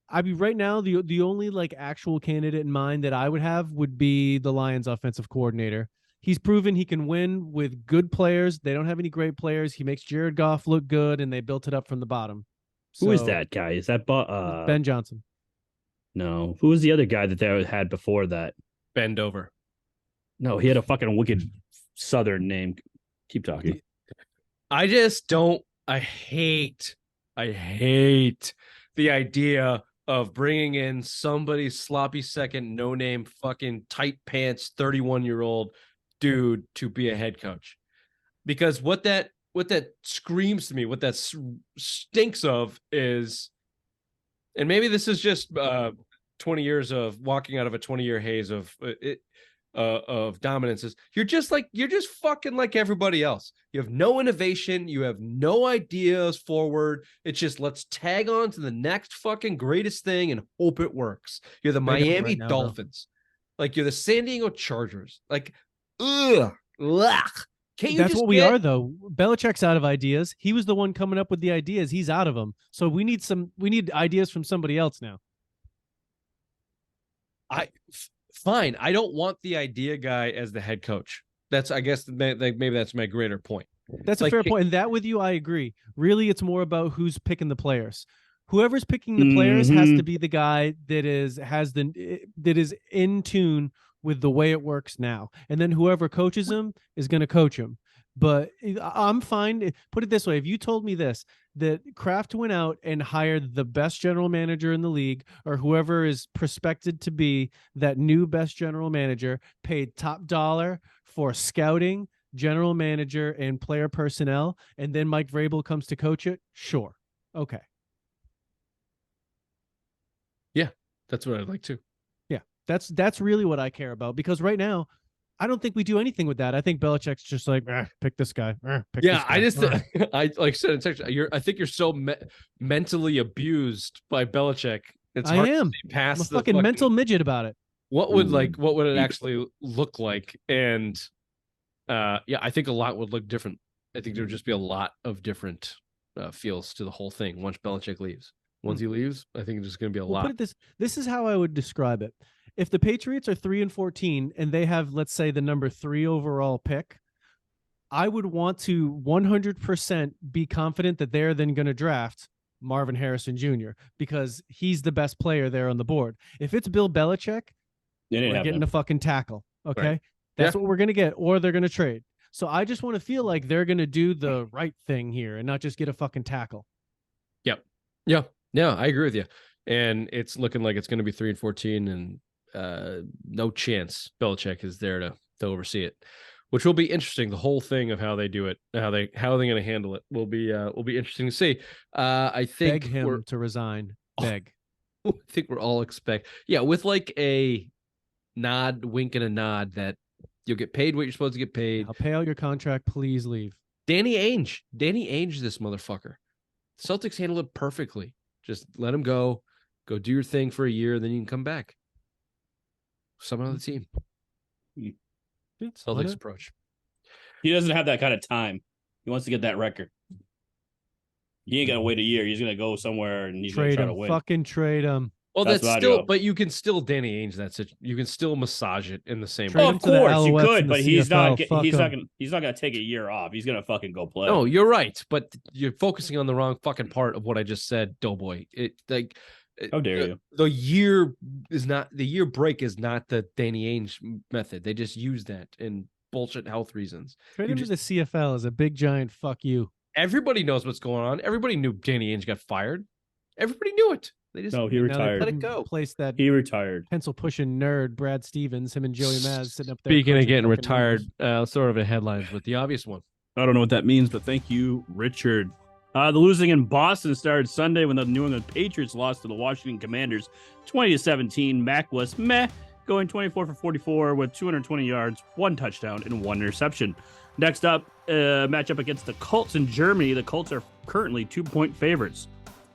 I'd be right now the only like actual candidate in mind that I would have would be the Lions offensive coordinator. He's proven he can win with good players. They don't have any great players. He makes Jared Goff look good, and they built it up from the bottom. Who is that guy? Is that Ben Johnson? No. Who was the other guy that they had before that? Bend over. No, he had a fucking wicked Southern name. Keep talking. I just don't. I hate the idea of bringing in somebody's sloppy second, no name, fucking tight pants, 31-year-old dude to be a head coach, because what that screams to me, what that stinks of is, and maybe this is just 20 years of walking out of a 20-year haze of dominance, is you're just fucking like everybody else. You have no innovation. You have no ideas forward. It's just, let's tag on to the next fucking greatest thing and hope it works. You're the Miami Dolphins. Like, you're the San Diego Chargers. Like, ugh. That's what we are, though. Belichick's out of ideas. He was the one coming up with the ideas. He's out of them. So we need ideas from somebody else now. Fine. I don't want the idea guy as the head coach. I guess maybe that's my greater point. That's a fair point. And that with you, I agree. Really, it's more about who's picking the players. Whoever's picking the players has to be the guy that is in tune with the way it works now. And then whoever coaches him is going to coach him. But I'm fine. Put it this way. If you told me that Kraft went out and hired the best general manager in the league, or whoever is prospected to be that new best general manager, paid top dollar for scouting, general manager, and player personnel, and then Mike Vrabel comes to coach it, sure. Okay. Yeah, that's what I'd like to. Yeah, that's really what I care about, because right now, I don't think we do anything with that. I think Belichick's just like, pick this guy. Pick this guy. I just, I like said in text, I think you're so mentally abused by Belichick. It's hard to see past I'm a fucking mental midget about it. What would it actually look like? And I think a lot would look different. I think there would just be a lot of different feels to the whole thing once Belichick leaves. once he leaves. I think it's just going to be a lot. Put it this is how I would describe it. If the Patriots are 3-14 and they have, let's say, the number 3 overall pick, I would want to 100% be confident that they're then going to draft Marvin Harrison Jr. because he's the best player there on the board. If it's Bill Belichick, we're getting a fucking tackle. Okay. Right. That's what we're going to get, or they're going to trade. So I just want to feel like they're going to do the right thing here and not just get a fucking tackle. Yep. Yeah. Yeah. I agree with you. And it's looking like it's going to be 3-14 and no chance Belichick is there to oversee it, which will be interesting. The whole thing of how they do it, how they're going to handle it will be interesting to see. I think beg him to resign. Beg. I think we're all with like a nod, wink, and a nod that you'll get paid what you're supposed to get paid. I'll pay out your contract. Please leave. Danny Ainge, this motherfucker. Celtics handle it perfectly. Just let him go do your thing for a year, then you can come back. Someone on the team. Celtics approach. He doesn't have that kind of time. He wants to get that record. He ain't gonna wait a year. He's gonna go somewhere and he's gonna try to win. Fucking trade him. Well, that's still, but you can still Danny Ainge that. You can still massage it in the same way. Oh, of course you could, but he's not gonna take a year off. He's gonna fucking go play. No, you're right, but you're focusing on the wrong fucking part of what I just said, Doughboy. How dare you? The year break is not the Danny Ainge method. They just use that in bullshit health reasons. Trade him to the CFL is a big giant fuck you. Everybody knows what's going on. Everybody knew Danny Ainge got fired. Everybody knew it. They just he retired. Let it go. Place that he retired. Pencil pushing nerd Brad Stevens, him and Joey Mazz sitting up there. Speaking of getting retired, sort of a headlines with the obvious one. I don't know what that means, but thank you, Richard. The losing in Boston started Sunday when the New England Patriots lost to the Washington Commanders 20-17. Mac was going 24 for 44 with 220 yards, 1 touchdown, and 1 interception. Next up, matchup against the Colts in Germany. The Colts are currently 2-point favorites.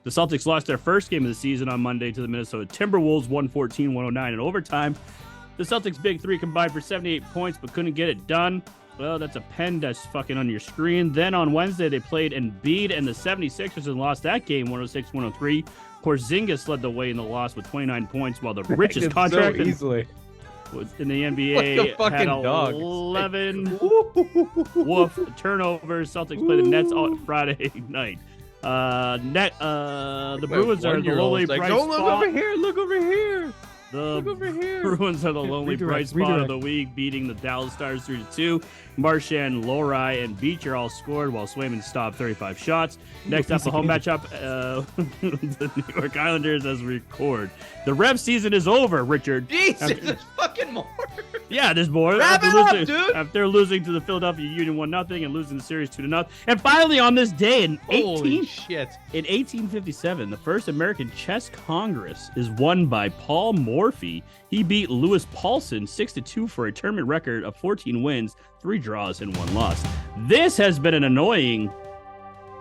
The Celtics lost their first game of the season on Monday to the Minnesota Timberwolves, 114-109 in overtime. The Celtics' big three combined for 78 points, but couldn't get it done. Well, that's a pen that's fucking on your screen. Then on Wednesday, they played Embiid and the 76ers and lost that game 106-103. Porzingis led the way in the loss with 29 points, while the richest contract so easily in the NBA had 11 turnovers. Celtics play the Nets on Friday night. The Bruins are the lonely bright spot. Don't look over here. Look over here. The Bruins are the lonely bright spot of the week, beating the Dallas Stars 3-2. Marchand, Lowry, and Beecher all scored, while Swayman stopped 35 shots. Next up, the home matchup, the New York Islanders as we record. The Rev season is over, Richard. Jesus, there's fucking more. Yeah, there's more. Wrap it up, dude. After losing to the Philadelphia Union 1-0 and losing the series 2-0. And finally, on this day in 1857, the first American Chess Congress is won by Paul Morphy. He beat Louis Paulson 6-2 for a tournament record of 14 wins, 3 draws, and 1 loss. This has been an annoying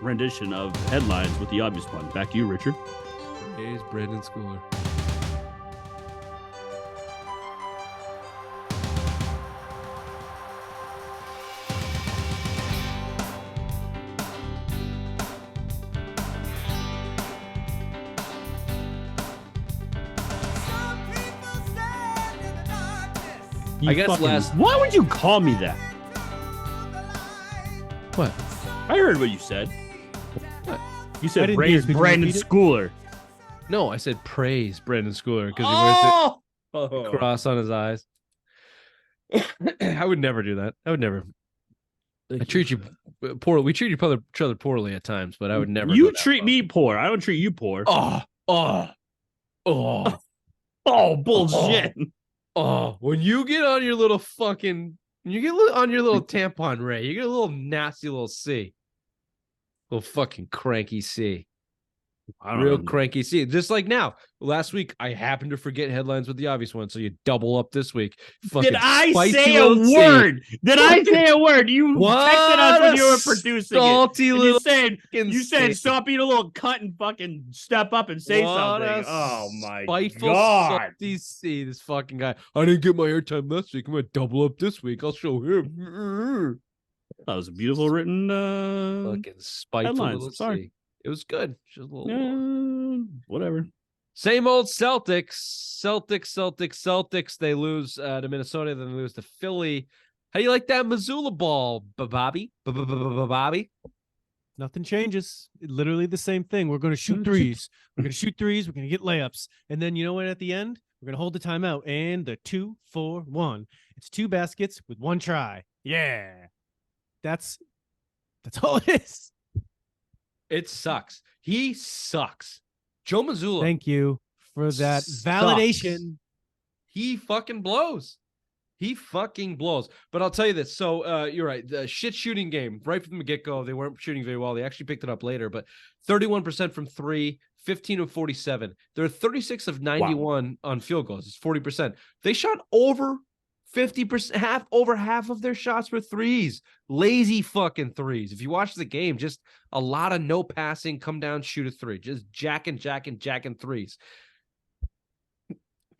rendition of headlines with the obvious one. Back to you, Richard. Praise Brandon Schooler. I guess Why would you call me that? What? I heard what you said. What? You said praise Brandon Schooler. No, I said praise Brandon Schooler because he wears the cross on his eyes. I would never do that. I would never. I treat you poorly. We treat each other poorly at times, but I would never. You treat me poor. I don't treat you poor. Oh, bullshit. When you get on your little fucking, on your little tampon Ray, you get a little nasty little C. Little fucking cranky C. Real cranky C. Just like now. Last week, I happened to forget headlines with the obvious one, so you double up this week. Did I say a word? Did I say a word? You texted us when you were producing it. You said stop being a little cunt and fucking step up and say something. Oh my God. DC, this fucking guy. I didn't get my airtime last week. I'm going to double up this week. I'll show him. That was a beautiful written fucking spiteful little C. It was good. Just a little whatever. Same old Celtics. Celtics. They lose to Minnesota, then they lose to Philly. How you like that Missoula ball, Bobby? Bobby? Nothing changes. Literally the same thing. We're going to shoot threes. We're going to shoot threes. We're going to get layups. And then you know what? At the end, we're going to hold the timeout. And the 2-4-1. It's 2 baskets with 1 try. Yeah. That's all it is. It sucks. He sucks. Joe Mazzulla. Thank you for that validation. He fucking blows. But I'll tell you this. So you're right. The shit shooting game right from the get-go, they weren't shooting very well. They actually picked it up later, but 31% from 3, 15 of 47. They're 36 of 91 on field goals. It's 40%. They shot over 50%, over half of their shots were threes. Lazy fucking threes. If you watch the game, just a lot of no passing, come down, shoot a three. Just jacking threes.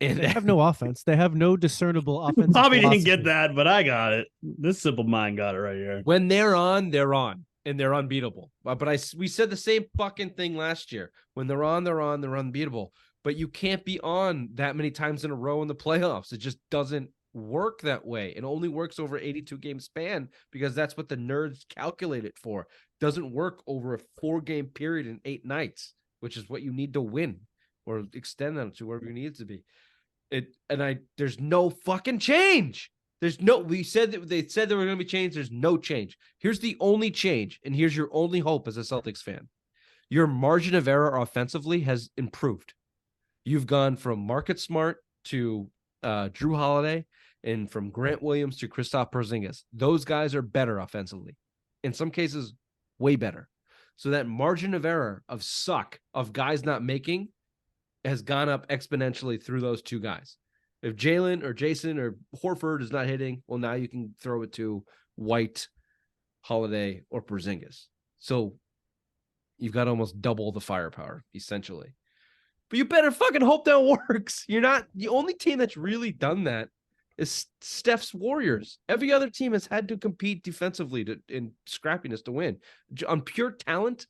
And they have no offense. They have no discernible offense. Bobby didn't get that, but I got it. This simple mind got it right here. When they're on, and they're unbeatable. But we said the same fucking thing last year. When they're on, they're unbeatable. But you can't be on that many times in a row in the playoffs. It just doesn't work that way. It only works over 82 game span because that's what the nerds calculate it for. Doesn't work over a 4-game period in 8 nights, which is what you need to win or extend them to wherever you need it to be. There's no fucking change. They said there were going to be change. There's no change. Here's the only change, and here's your only hope as a Celtics fan. Your margin of error offensively has improved. You've gone from Marcus Smart to Drew Holiday, and from Grant Williams to Kristaps Porzingis. Those guys are better offensively. In some cases, way better. So that margin of error of guys not making has gone up exponentially through those 2 guys. If Jalen or Jason or Horford is not hitting, well, now you can throw it to White, Holiday, or Porzingis. So you've got almost double the firepower, essentially. But you better fucking hope that works. You're not the only team that's really done that is Steph's Warriors. Every other team has had to compete defensively in scrappiness to win. On pure talent,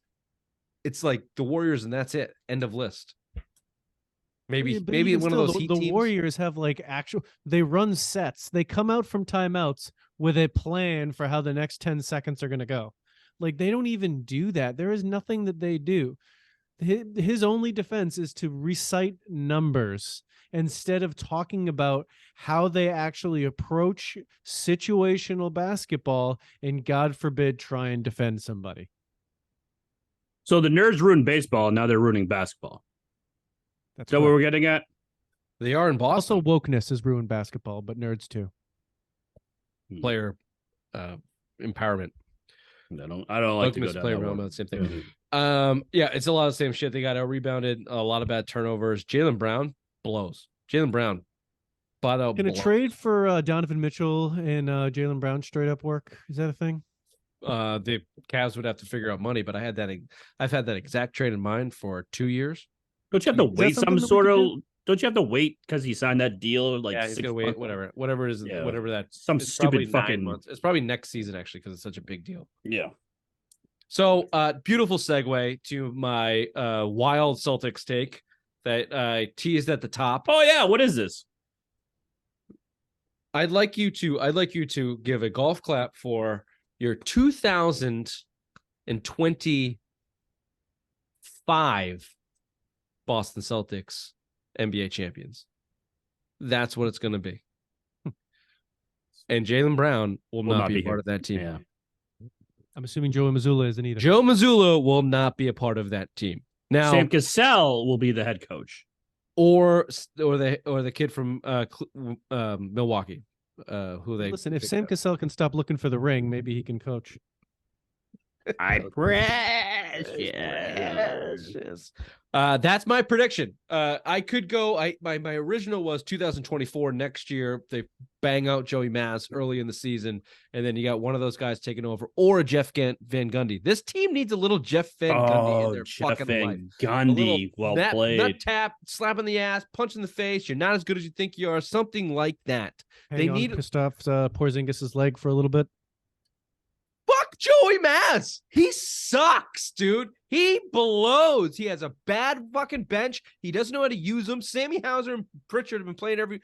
it's like the Warriors and that's it. End of list. Maybe one of those Heat teams. The Warriors have they run sets. They come out from timeouts with a plan for how the next 10 seconds are going to go. Like, they don't even do that. There is nothing that they do. His only defense is to recite numbers instead of talking about how they actually approach situational basketball and, God forbid, try and defend somebody. So the nerds ruined baseball, and now they're ruining basketball. That's what we're getting at? They are in Boston. Also, wokeness has ruined basketball, but nerds too. Player empowerment. I don't like to go down that road. Same thing. Yeah, it's a lot of the same shit. They got out rebounded, a lot of bad turnovers. Jaylen Brown blows. Jaylen Brown, can a trade for Donovan Mitchell and Jaylen Brown straight up work? Is that a thing? The Cavs would have to figure out money, but I've had that exact trade in mind for 2 years. Don't you have to wait some sort of? Don't you have to wait because he signed that deal? Like, yeah, he's gonna wait. Whatever it is, whatever that. Some stupid fucking. Months. It's probably next season actually because it's such a big deal. Yeah. So, beautiful segue to my wild Celtics take that I teased at the top. Oh yeah, what is this? I'd like you to give a golf clap for your 2025 Boston Celtics NBA champions. That's what it's going to be. And Jaylen Brown will not be part of that team. Yeah. I'm assuming Joe Mazzulla isn't either. Joe Mazzulla will not be a part of that team. Now, Sam Cassell will be the head coach, or the kid from Milwaukee. Listen, if Sam Cassell can stop looking for the ring, maybe he can coach. I precious. That's my prediction. I could go. My original was 2024 next year. They bang out Joey Mazz early in the season, and then you got one of those guys taking over, or a Jeff Van Gundy. This team needs a little Jeff Van Gundy in their fucking life. Gundy, well played. Nut tap, slap in the ass, punch in the face. You're not as good as you think you are. Something like that. Hang on Kristaps Porzingis' leg for a little bit. Fuck Fuck Joey Mazz. He sucks, dude. He blows. He has a bad fucking bench. He doesn't know how to use them. Sammy Hauser and Pritchard have been playing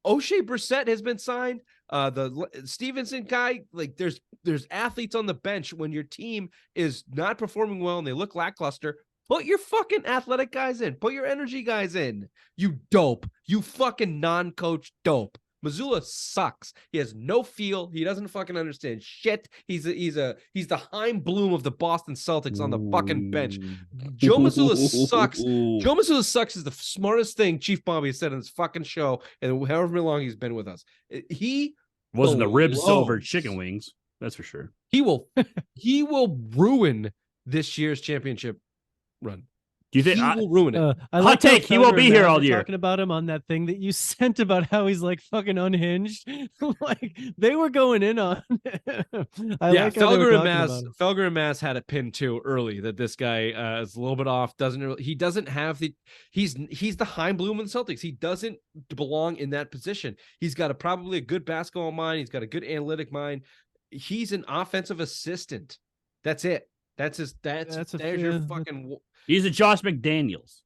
O'Shea Brissett has been signed. The Stevenson guy, like there's athletes on the bench when your team is not performing well and they look lackluster. Put your fucking athletic guys in. Put your energy guys in. You dope. You fucking non-coach dope. Mazzulla sucks. He has no feel. He doesn't fucking understand shit. He's the Heim Bloom of the Boston Celtics on the fucking bench. Joe Mazzulla sucks. Joe Mazzulla sucks is the smartest thing Chief Bobby has said on this fucking show, and however long he's been with us. He wasn't the ribs over chicken wings. That's for sure. He will ruin this year's championship run. Do you think he will ruin it? Hot take. He won't be here all year. Talking about him on that thing that you sent about how he's like fucking unhinged. Like they were going in on. Felger and Mazz had it pinned too early that this guy is a little bit off. He doesn't have he's the Heim Bloom in the Celtics. He doesn't belong in that position. He's got probably a good basketball mind. He's got a good analytic mind. He's an offensive assistant. That's it. That's your fucking. He's a Josh McDaniels.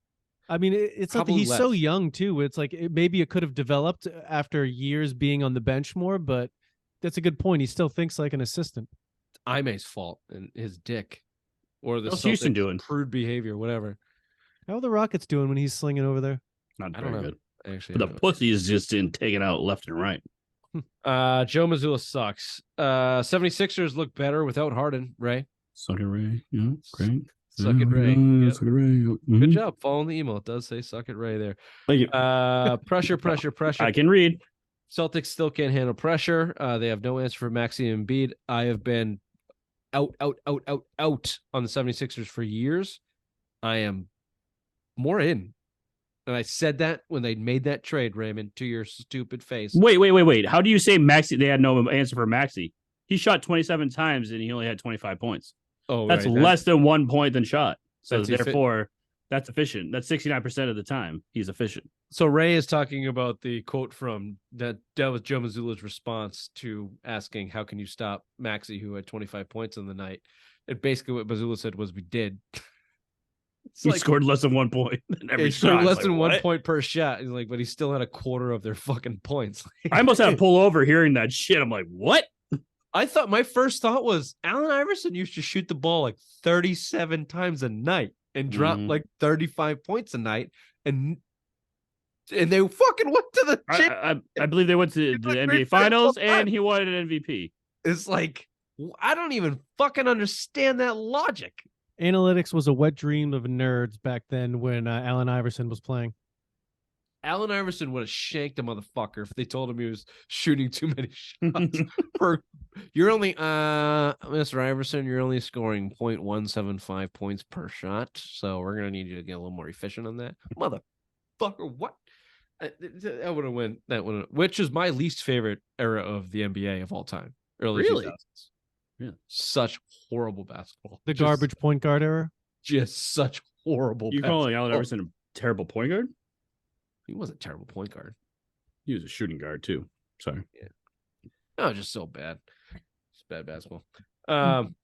I mean, it's something he's so young too. It's like maybe it could have developed after years being on the bench more, but that's a good point. He still thinks like an assistant. Ime's fault and his dick, or the Houston doing crude behavior, whatever. How are the Rockets doing when he's slinging over there? Not very good. Actually, but the pussy is just taken out left and right. Joe Mazzulla sucks. 76ers look better without Harden, Ray. Suck it, Ray. Yeah, great. Suck it, Ray. Yep. Suck it, Ray. Mm-hmm. Good job following the email. It does say suck it, Ray there. Thank you. Pressure. I can read. Celtics still can't handle pressure. They have no answer for Maxey and Embiid. I have been out on the 76ers for years. I am more in. And I said that when they made that trade, Raymond, to your stupid face. Wait. How do you say Maxey? They had no answer for Maxey. He shot 27 times and he only had 25 points. Oh, that's right. less than 1 point than shot. So therefore, that's efficient. That's 69% of the time he's efficient. So Ray is talking about the quote from that was Joe Mazzulla's response to asking, how can you stop Maxey, who had 25 points in the night? And basically what Mazzulla said was, we did. He scored less than 1 point. He scored less than 1 point per shot. He's like, but he still had a quarter of their fucking points. I almost had to pull over hearing that shit. I'm like, what? I thought my first thought was Allen Iverson used to shoot the ball like 37 times a night and drop like 35 points a night. And they fucking went to the chip. I believe they went to the NBA Finals and he won an MVP. It's like, I don't even fucking understand that logic. Analytics was a wet dream of nerds back then when Allen Iverson was playing. Allen Iverson would have shanked a motherfucker if they told him he was shooting too many shots. You're only, Mr. Iverson, you're only scoring 0.175 points per shot. So we're going to need you to get a little more efficient on that. Motherfucker, what? I would have went that one, which is my least favorite era of the NBA of all time. Early 2000s. Yeah. Such horrible basketball. The garbage point guard era? Just such horrible basketball. You're calling Allen Iverson a terrible point guard? He wasn't a terrible point guard. He was a shooting guard too. Sorry. Yeah. No, just so bad. It's bad basketball.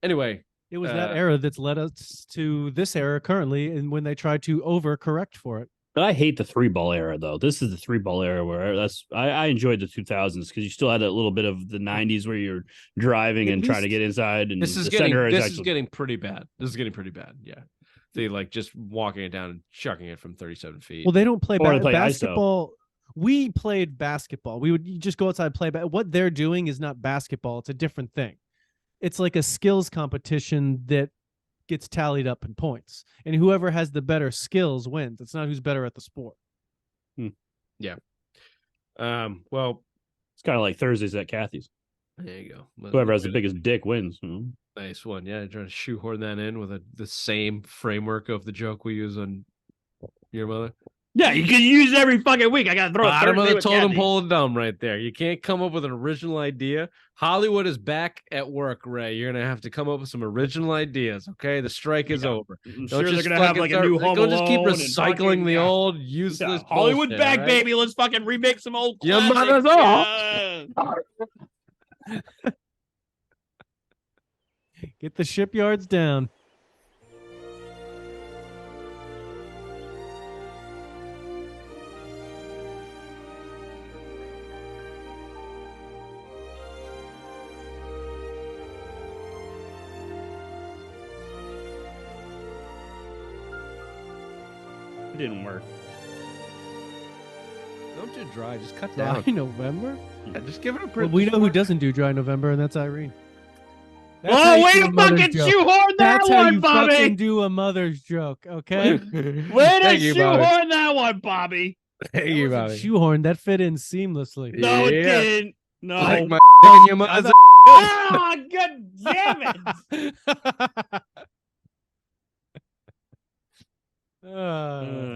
Anyway. It was that era that's led us to this era currently, and when they tried to overcorrect for it. I hate the 3-ball era though. This is the 3-ball era where I enjoyed the 2000s because you still had a little bit of the 90s where you're driving and trying to get inside. And this is getting pretty bad. Yeah. They like just walking it down and chucking it from 37 feet. Well, they don't play basketball. We played basketball. We would just go outside and play. But what they're doing is not basketball. It's a different thing. It's like a skills competition that gets tallied up in points. And whoever has the better skills wins. It's not who's better at the sport. Yeah. Well, it's kind of like Thursdays at Kathy's. There you go. Whoever has the biggest dick wins. Nice one. Yeah, trying to shoehorn that in with the same framework of the joke we use on your mother. Yeah, you can use it every fucking week. I got to throw bottom of the totem pole and dumb right there. You can't come up with an original idea. Hollywood is back at work, Ray. You're gonna have to come up with some original ideas. Okay, the strike is over. I'm sure they're gonna have like a new Home Alone. Don't just keep recycling the old useless Hollywood bullshit, back, right? baby. Let's fucking remake some old Your classics. mother's off. Get the shipyards down. It didn't work. Don't do dry. Just cut Dry down. November? Yeah, just give it a Well, print. we know who doesn't do dry November, and that's Irene. That's how Oh, you way do to a mother's fucking joke. shoehorn that That's how one, you fucking Bobby. do a mother's joke, okay? Way to Thank you, Bobby. shoehorn that one, Bobby. Thank That you, wasn't Bobby. shoehorn. That fit in seamlessly. No, it Yeah. didn't. No. Like my in your mother's. Ah, god damn it.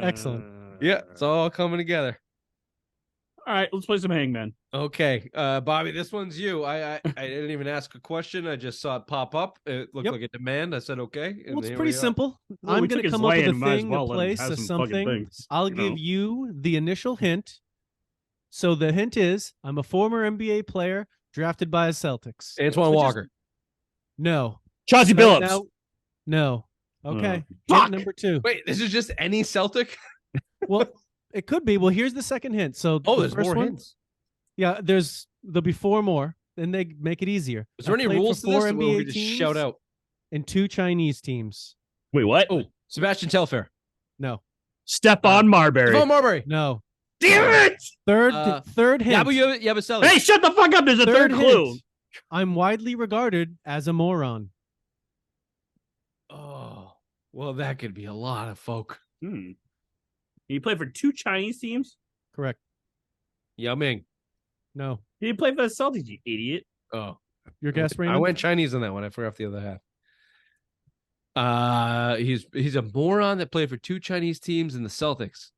Excellent. Yeah, it's all coming together. All right, let's play some Hangman. Okay, Bobby, this one's you. I didn't even ask a question. I just saw it pop up. It looked Yep. like a demand. I said okay. And Well, it's here pretty we are. simple. Well, I'm we going took to his come up with a land, might as thing, well a let him place, have a some fucking something. things, I'll you give know? you the initial hint. So the hint is I'm a former NBA player drafted by the Celtics. Antoine So just- Walker. No. Chauncey Spell it Billups. out. No. Okay. Fuck. Hint number 2. Wait, this is just any Celtic? Well, it could be. Well, here's the second hint. So Oh, the there's first more one, hints. Yeah, there'll be 4 more, and they make it easier. Is there I any played for rules to 4 this? Or will we NBA just teams shout out? and 2 Chinese teams. Wait, what? Oh, Sebastian Telfair. No. Stephon Marbury. Devon Marbury. No. Damn it! Third hint. Yabusele. Hey, shut the fuck up. There's a third clue. hint. I'm widely regarded as a moron. Oh, well, that could be a lot of folk. He played for 2 Chinese teams? Correct. Yao Ming. No. He played for the Celtics, you idiot. Oh, Your guess, I Brandon? went Chinese on that one. I forgot the other half. He's a moron that played for 2 Chinese teams in the Celtics.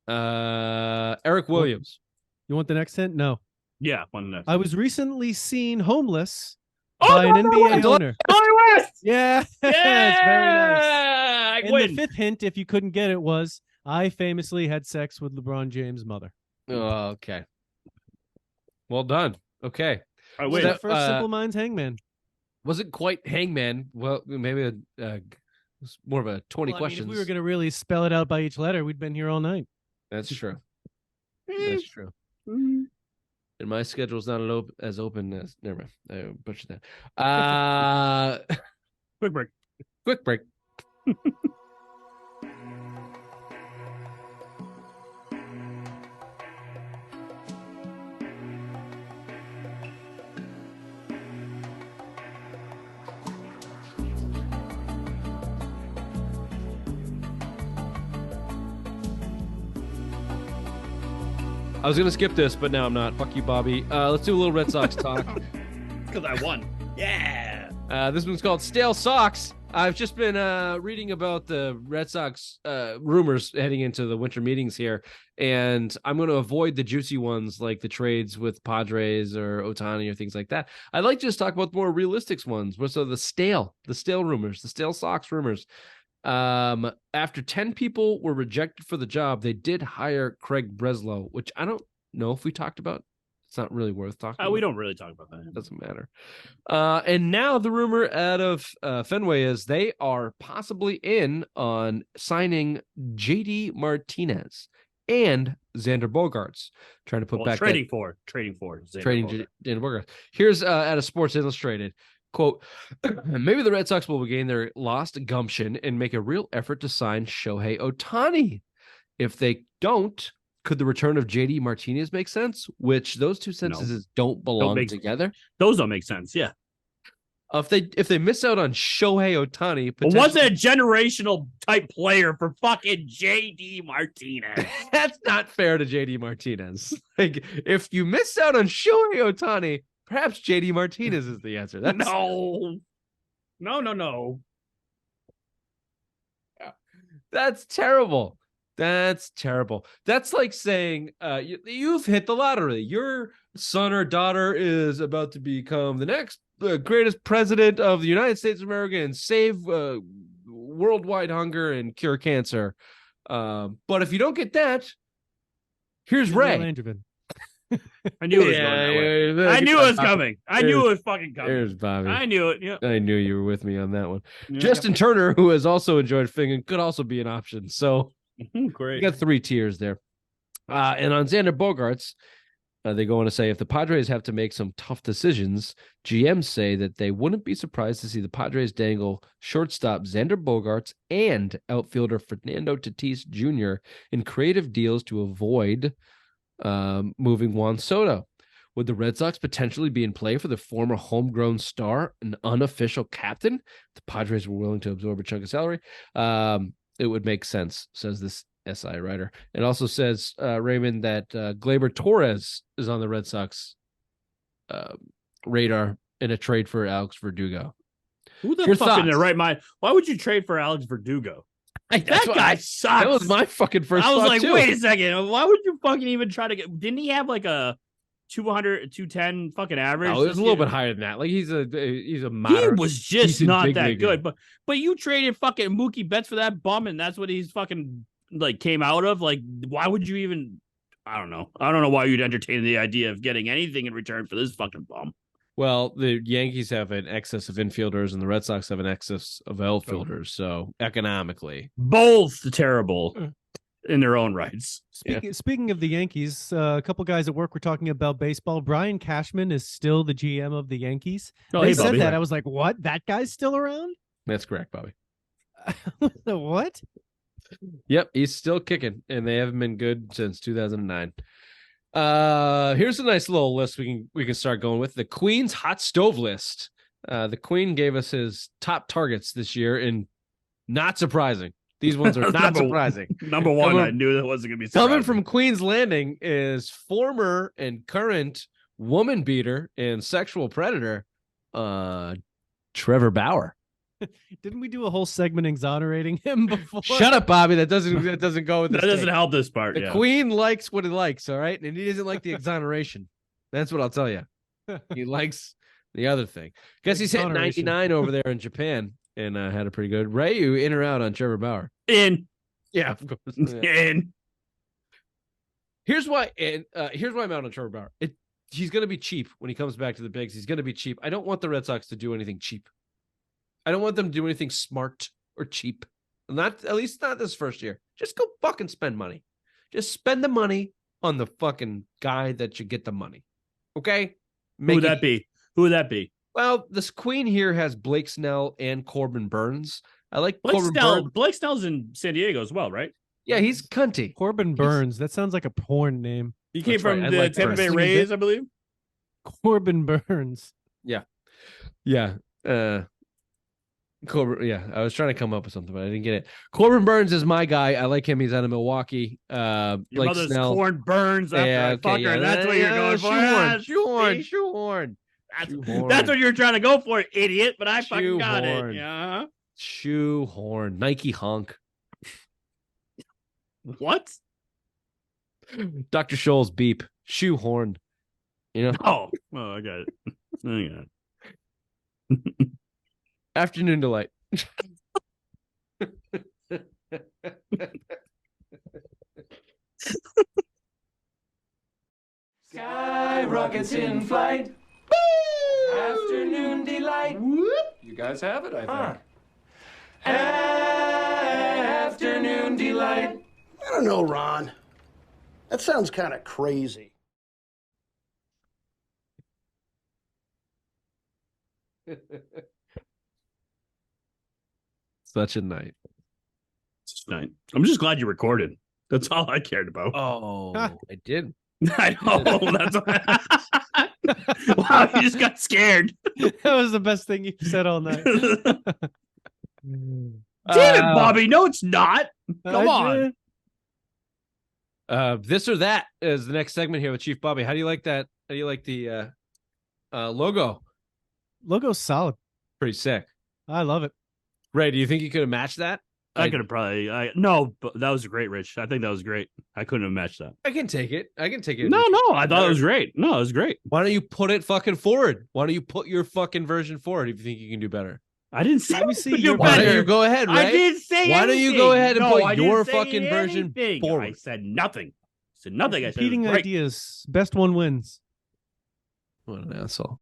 Eric Williams. You want the next hint? No. Yeah, one next. I was recently seen homeless Oh, by an no, no, NBA no. owner. Billy West! Yeah. It's very nice. I And win. the 5th hint, if you couldn't get it, was I famously had sex with LeBron James' mother. Oh, okay. Well done. Okay. I So win. that first Simple Minds Hangman. Wasn't quite Hangman. Well, maybe it's more of a 20 Well, I mean, questions. if we were going to really spell it out by each letter, we'd been here all night. That's true. That's true. And my schedule's not as open as. Never mind. I butchered that. Quick break. Quick break. I was gonna skip this, but now I'm not. Fuck you, Bobby. Let's do a little Red Sox talk. Because I won. Yeah. This one's called Stale Socks. I've just been reading about the Red Sox rumors heading into the winter meetings here, and I'm going to avoid the juicy ones like the trades with Padres or Ohtani or things like that. I'd like to just talk about the more realistic ones. So the stale rumors, the Stale Sox rumors. After 10 people were rejected for the job, they did hire Craig Breslow, which I don't know if we talked about. It's not really worth talking about. We don't really talk about that. Doesn't matter. And now the rumor out of Fenway is they are possibly in on signing JD Martinez and Xander Bogaerts, trying to put back trading for Xander Bogaerts. Xander Bogaerts. Here's out of Sports Illustrated. Quote, maybe the Red Sox will regain their lost gumption and make a real effort to sign Shohei Ohtani. If they don't, could the return of JD Martinez make sense? Which those two sentences don't belong together. Those don't make sense. Yeah. If they miss out on Shohei Ohtani, wasn't a generational type player for fucking JD Martinez. That's not fair to JD Martinez. Like, if you miss out on Shohei Ohtani, perhaps JD Martinez is the answer. That's No. That's terrible. That's terrible. That's like saying you've hit the lottery. Your son or daughter is about to become the next greatest president of the United States of America and save worldwide hunger and cure cancer. But if you don't get that, here's Ray. I knew it was going that way. I knew it was coming. I knew it was fucking coming. There's Bobby. I knew it. Yeah. I knew you were with me on that one. Yeah. Justin Turner, who has also enjoyed Fingen, could also be an option. So Great. we got 3 tiers there. And on Xander Bogaerts, they go on to say, if the Padres have to make some tough decisions, GMs say that they wouldn't be surprised to see the Padres dangle shortstop Xander Bogaerts and outfielder Fernando Tatis Jr. in creative deals to avoid moving Juan Soto. Would the Red Sox potentially be in play for the former homegrown star, an unofficial captain? The Padres were willing to absorb a chunk of salary. It would make sense, says this SI writer. It also says, Raymond, that Gleyber Torres is on the Red Sox radar in a trade for Alex Verdugo. Who the fuck in their right mind? Why would you trade for Alex Verdugo? That guy sucks. That was my fucking first I was like, too. wait a second. Why would you fucking even try to get... Didn't he have like a 200, 210 fucking average? No, it was a little bit higher than that. Like he's a moderate. He was just not that good. But you traded fucking Mookie Betts for that bum, and that's what he's fucking like came out of. Like, why would you even? I don't know why you'd entertain the idea of getting anything in return for this fucking bum. Well, the Yankees have an excess of infielders, and the Red Sox have an excess of outfielders. So economically, both terrible in their own rights. Speaking of the Yankees, a couple guys at work were talking about baseball. Brian Cashman is still the GM of the Yankees. They said that. I was like, what? That guy's still around? That's correct, Bobby. What? Yep, he's still kicking, and they haven't been good since 2009. Here's a nice little list we can start going with. The Queen's hot stove list. The Queen gave us his top targets this year, and not surprising. These ones are not surprising. Number one, I knew that wasn't going to be surprising. Coming from Queen's Landing is former and current woman beater and sexual predator, Trevor Bauer. Didn't we do a whole segment exonerating him before? Shut up, Bobby. That doesn't go with this. That doesn't help this part. The Queen likes what he likes, all right? And he doesn't like the exoneration. That's what I'll tell you. He likes the other thing. Guess he's hit 99 over there in Japan and had a pretty good. Ray, you in or out on Trevor Bauer? In. Yeah, of course. In. Here's why I'm out on Trevor Bauer. He's going to be cheap when he comes back to the bigs. He's going to be cheap. I don't want the Red Sox to do anything cheap. I don't want them to do anything smart or cheap. At least not this first year. Just go fucking spend money. Just spend the money on the fucking guy that should get the money. Okay? Who would that be? Who would that be? Well, this Queen here has Blake Snell and Corbin Burns. I like Corbin Burns. Blake Snell's in San Diego as well, right? Yeah, he's cunty. Corbin Burns. That sounds like a porn name. He came from the Tampa Bay Rays, I believe. Corbin Burns. Yeah. Corbin, yeah, I was trying to come up with something, but I didn't get it. Corbin Burns is my guy. I like him. He's out of Milwaukee. Your mother's Corn Burns. That's what you're going for. Shoehorn. That's what you're trying to go for, idiot. But I fucking got it. Yeah. Shoehorn. Nike honk. What? Dr. Scholl's beep. Shoehorn. You know? Oh, I got it. I got it. Afternoon delight. Sky rockets in flight. Woo! Afternoon delight. Whoop. You guys have it, I think. Afternoon delight. I don't know, Ron. That sounds kind of crazy. Such a night. I'm just glad you recorded. That's all I cared about. Oh, I did. I know. That's wow, you just got scared. That was the best thing you said all night. Damn it, Bobby. No, it's not. Come on. This or that is the next segment here with Chief Bobby. How do you like that? How do you like the logo? Logo's solid. Pretty sick. I love it. Ray, do you think you could have matched that? I could have probably. No, but that was great, Rich. I think that was great. I couldn't have matched that. I can take it. No, I thought it was great. No, it was great. Why don't you put it fucking forward? Why don't you put your fucking version forward if you think you can do better? I didn't say. Why don't you go ahead, Ray? I didn't say. Why don't you go ahead and put your fucking version anything. forward? I said nothing. So nothing I said. Competing Right. ideas. Best one wins. What an asshole.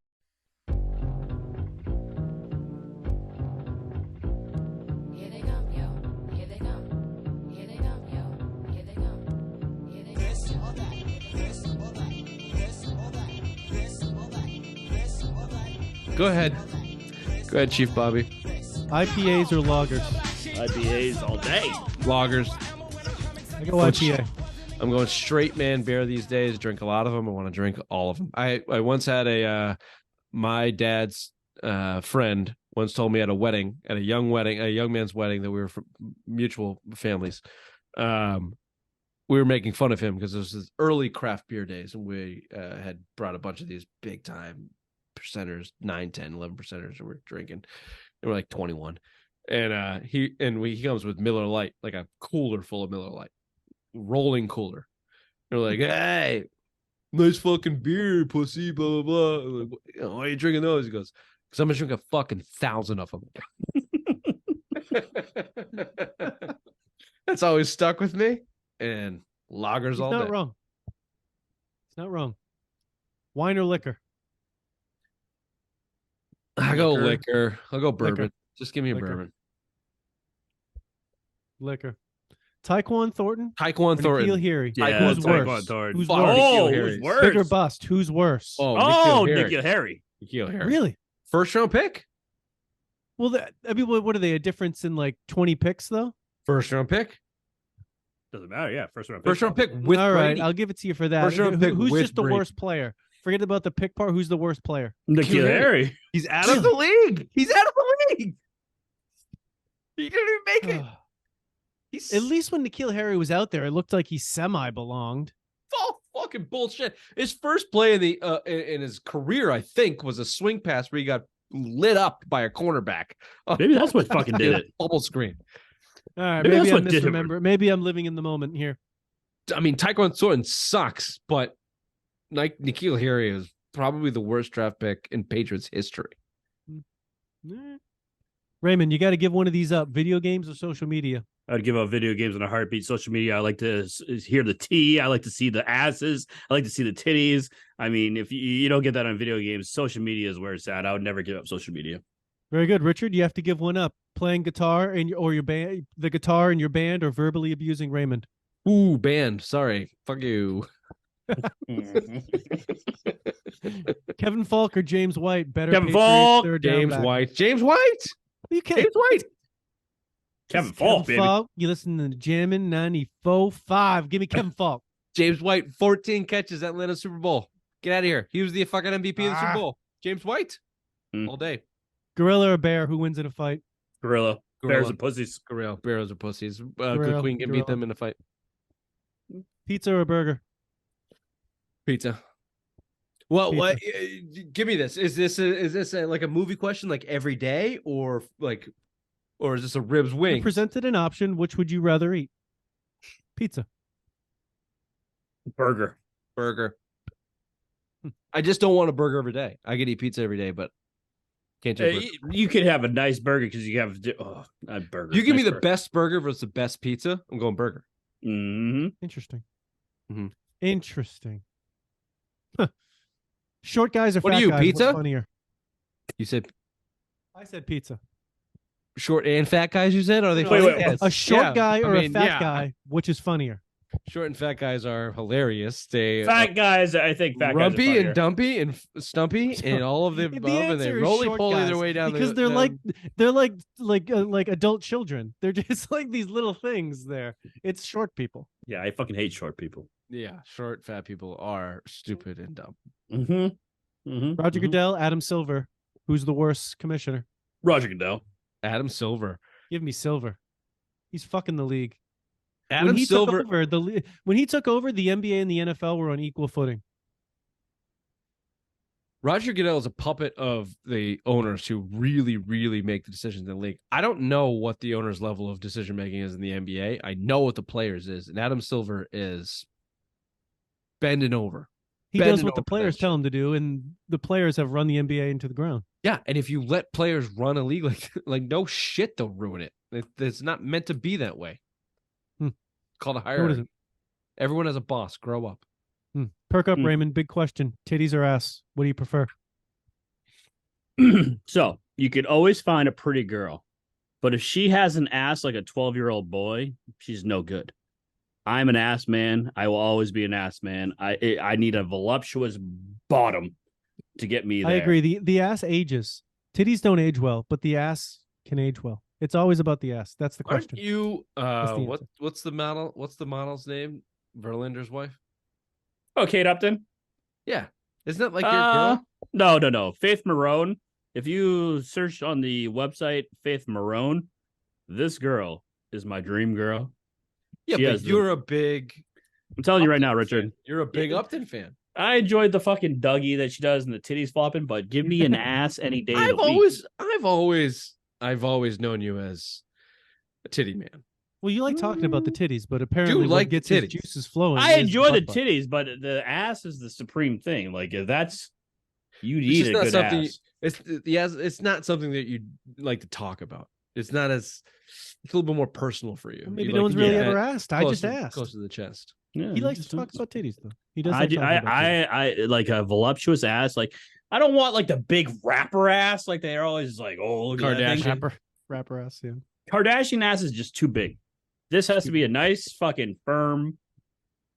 Here they come, yo. Here they come. Here they come, yo. Here they come. Here they come. This or that. This or that. This or that. This or that. This or that. Go ahead. Go ahead, Chief Bobby. IPAs or lagers? IPAs all day. Loggers. I go IPA. I'm going straight man beer these days. Drink a lot of them. I want to drink all of them. I once had my dad's friend once told me at a wedding, at a young man's wedding that we were from mutual families. We were making fun of him because it was his early craft beer days, and we had brought a bunch of these big time percenters, 9, 10, 11 percenters, and we're drinking. And we're like 21. And he comes with Miller Lite, like a cooler full of Miller Lite. Rolling cooler. They're like, hey, nice fucking beer, pussy, blah, blah, blah. I'm like, why are you drinking those? He goes, because I'm going to drink a fucking 1,000 of them. That's always stuck with me. And lagers all day. Not wrong. It's not wrong. Wine or liquor? I go liquor. I'll go bourbon. Liquor. Just give me a Liquor. bourbon. Liquor. Tyquan Thornton? Taekwon Thornton. Nikhil Harry. Yeah, Who's Taekwon worse? Thornton. Who's Fuck, worse? Oh, Nikhil who's Harry. worse? Big or bust? Who's worse? Oh, Nikhil Nikhil Harry. Nikhil Harry. Really? First round pick? Well, I mean, what are they? A difference in like 20 picks, though? First round pick? Doesn't matter. Yeah, first round. First round pick with All right, Brady. I'll give it to you for that. First round pick Who's with just the Brady. worst player? Forget about the pick part. Who's the worst player? Nikhil Harry. He's out of the league. He's out of the league. He didn't even make it. He's At least when Nikhil Harry was out there, it looked like he semi-belonged. all fucking bullshit. His first play in the in his career, I think, was a swing pass where he got lit up by a cornerback. Maybe that's what fucking did it. Bubble screen. All right, Maybe maybe that's I what did it. misremember. Maybe I'm living in the moment here. I mean, Taekwon Thornton sucks, but Nikhil Harry is probably the worst draft pick in Patriots history. Eh. Raymond, you got to give one of these up. Video games or social media? I'd give up video games in a heartbeat. Social media, I like to hear the tea. I like to see the asses. I like to see the titties. I mean, if you don't get that on video games, social media is where it's at. I would never give up social media. Very good, Richard. You have to give one up. Playing guitar or your band, the guitar in your band, or verbally abusing Raymond. Ooh, banned. Sorry. Fuck you. Kevin Falk or James White? Better. Kevin Patriots, Falk, third down James back. White. James White. Are you kidding? James White. Kevin Falk, baby. Falk. You listen to the Jammin' 94.5. Give me Kevin Falk. James White, 14 catches, Atlanta Super Bowl. Get out of here. He was the fucking MVP of the Super Bowl. James White. All day. Gorilla or bear? Who wins in a fight? Gorilla. Bears Gorilla. and pussies. Gorilla. Bears are pussies. Gorilla, Good Queen can beat gorilla. them in a fight. Pizza or burger? Pizza. Well, Pizza. what? Give me this. Is this like a movie question, like every day, or is this a ribs You wing? presented an option. Which would you rather eat? Pizza. Burger. Burger. I just don't want a burger every day. I could eat pizza every day, but can't do a burger. You could have a nice burger because you have a burger. You give me Nice the best burger versus the best pizza. I'm going burger. Mm-hmm. Interesting. Mhm. Interesting. Huh. Short guys or What fat are you, guys? pizza? What's funnier? You said I said pizza. short and fat guys. You said, are they? Wait, funny? wait, Yes. A short Yeah. guy I or mean, a fat yeah. guy? Which is funnier? Short and fat guys are hilarious. They Fat guys, I think fat guys are Rumpy funnier. and dumpy and stumpy and all of the The above, and they answer is roly short poly their guys, way down because the, they're like adult children. They're just like these little things there. It's short people. Yeah, I fucking hate short people. yeah, short fat people are stupid and dumb. Mm-hmm. Mm-hmm. Roger Goodell, Adam Silver. Who's the worst commissioner? Roger Goodell. Adam Silver. Give me Silver. He's fucking the league. Adam when he Silver. took over, when he took over, the NBA and the NFL were on equal footing. Roger Goodell is a puppet of the owners who really, really make the decisions in the league. I don't know what the owners' level of decision making is in the NBA. I know what the players is, and Adam Silver is bending over. He Bending does what the over players that tell shit. him to do, and the players have run the NBA into the ground. Yeah, and if you let players run a league like no shit, they'll ruin it. It's not meant to be that way. Hmm. Called a No, it hierarchy. isn't. Everyone has a boss. Grow up. Perk up, Raymond. Big question. Titties or ass? What do you prefer? So you could always find a pretty girl, but if she has an ass like a 12-year-old boy, she's no good. I'm an ass man. I will always be an ass man. I need a voluptuous bottom to get me there. I agree. The ass ages. Titties don't age well, but the ass can age well. It's always about the ass. That's the question. Aren't you the answer. what's the model? What's the model's name? Verlander's wife? Oh, Kate Upton? Yeah. Isn't that like your girl? No. Faith Marone. If you search on the website Faith Marone, this girl is my dream girl. Yeah, She but has the- you're a big I'm telling you right now, Upton Richard. fan. You're a big Upton fan. I enjoyed the fucking Dougie that she does and the titties flopping, but give me an ass any day of the week. I've always known you as a titty man. Well, you like talking about the titties, but apparently what like gets the his titties. juices flowing. I is enjoy the butt. titties, but the ass is the supreme thing. Like if that's you It's need just a not good something. ass. It's not something that you like to talk about. It's not as. It's a little bit more personal for you. Maybe You no like one's to really get ever that asked. I just asked. close to the chest. Yeah, He likes just to talk don't- about titties, though. He does. I Like do. talking about titties. I like a voluptuous ass. Like I don't want like the big rapper ass. Like they're always like, oh, look at that thing. rapper ass. Yeah. Kardashian ass is just too big. This has to be a nice fucking firm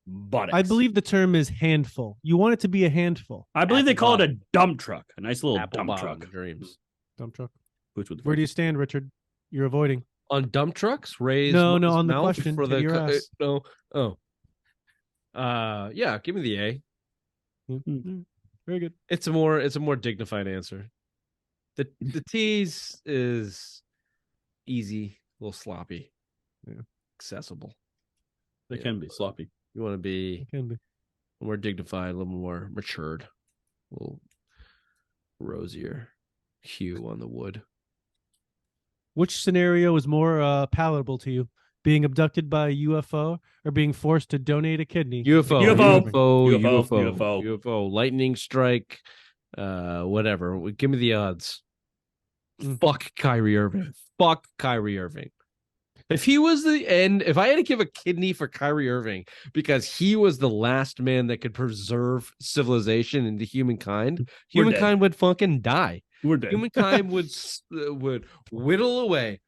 buttocks. I believe the term is handful. You want it to be a handful. I believe they Apple call it bottom. a dump truck. A nice little Apple dump bottom truck. dreams. Dump truck. Which would Where do you stand, Richard? You're avoiding. On dump trucks, raise No, his on the mouth question, for titty the or ass? no. Oh, yeah. Give me the A. Very good. It's a more dignified answer. The T's is easy, a little sloppy, accessible. They can be sloppy. You want to be Can be. more dignified, a little more matured, a little rosier hue on the wood. Which scenario is more palatable to you? Being abducted by a UFO or being forced to donate a kidney? UFO, lightning strike, whatever. Give me the odds. Fuck Kyrie Irving. Fuck Kyrie Irving. If I had to give a kidney for Kyrie Irving because he was the last man that could preserve civilization and the humankind would fucking die. We're dead. Humankind would whittle away.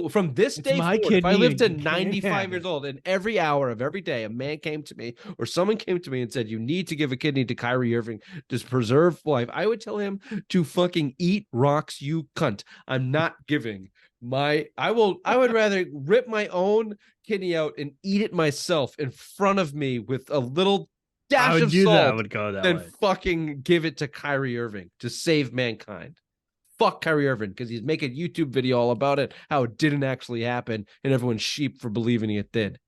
From this day my forward, if I kidney lived to and you can't 95 have years it. old and every hour of every day a man came to me or someone came to me and said, you need to give a kidney to Kyrie Irving to preserve life, I would tell him to fucking eat rocks, you cunt. I'm not giving I would rather rip my own kidney out and eat it myself in front of me with a little dash of salt I would go that than way. fucking give it to Kyrie Irving to save mankind. Fuck Kyrie Irving because he's making a YouTube video all about it, how it didn't actually happen, and everyone's sheep for believing it did.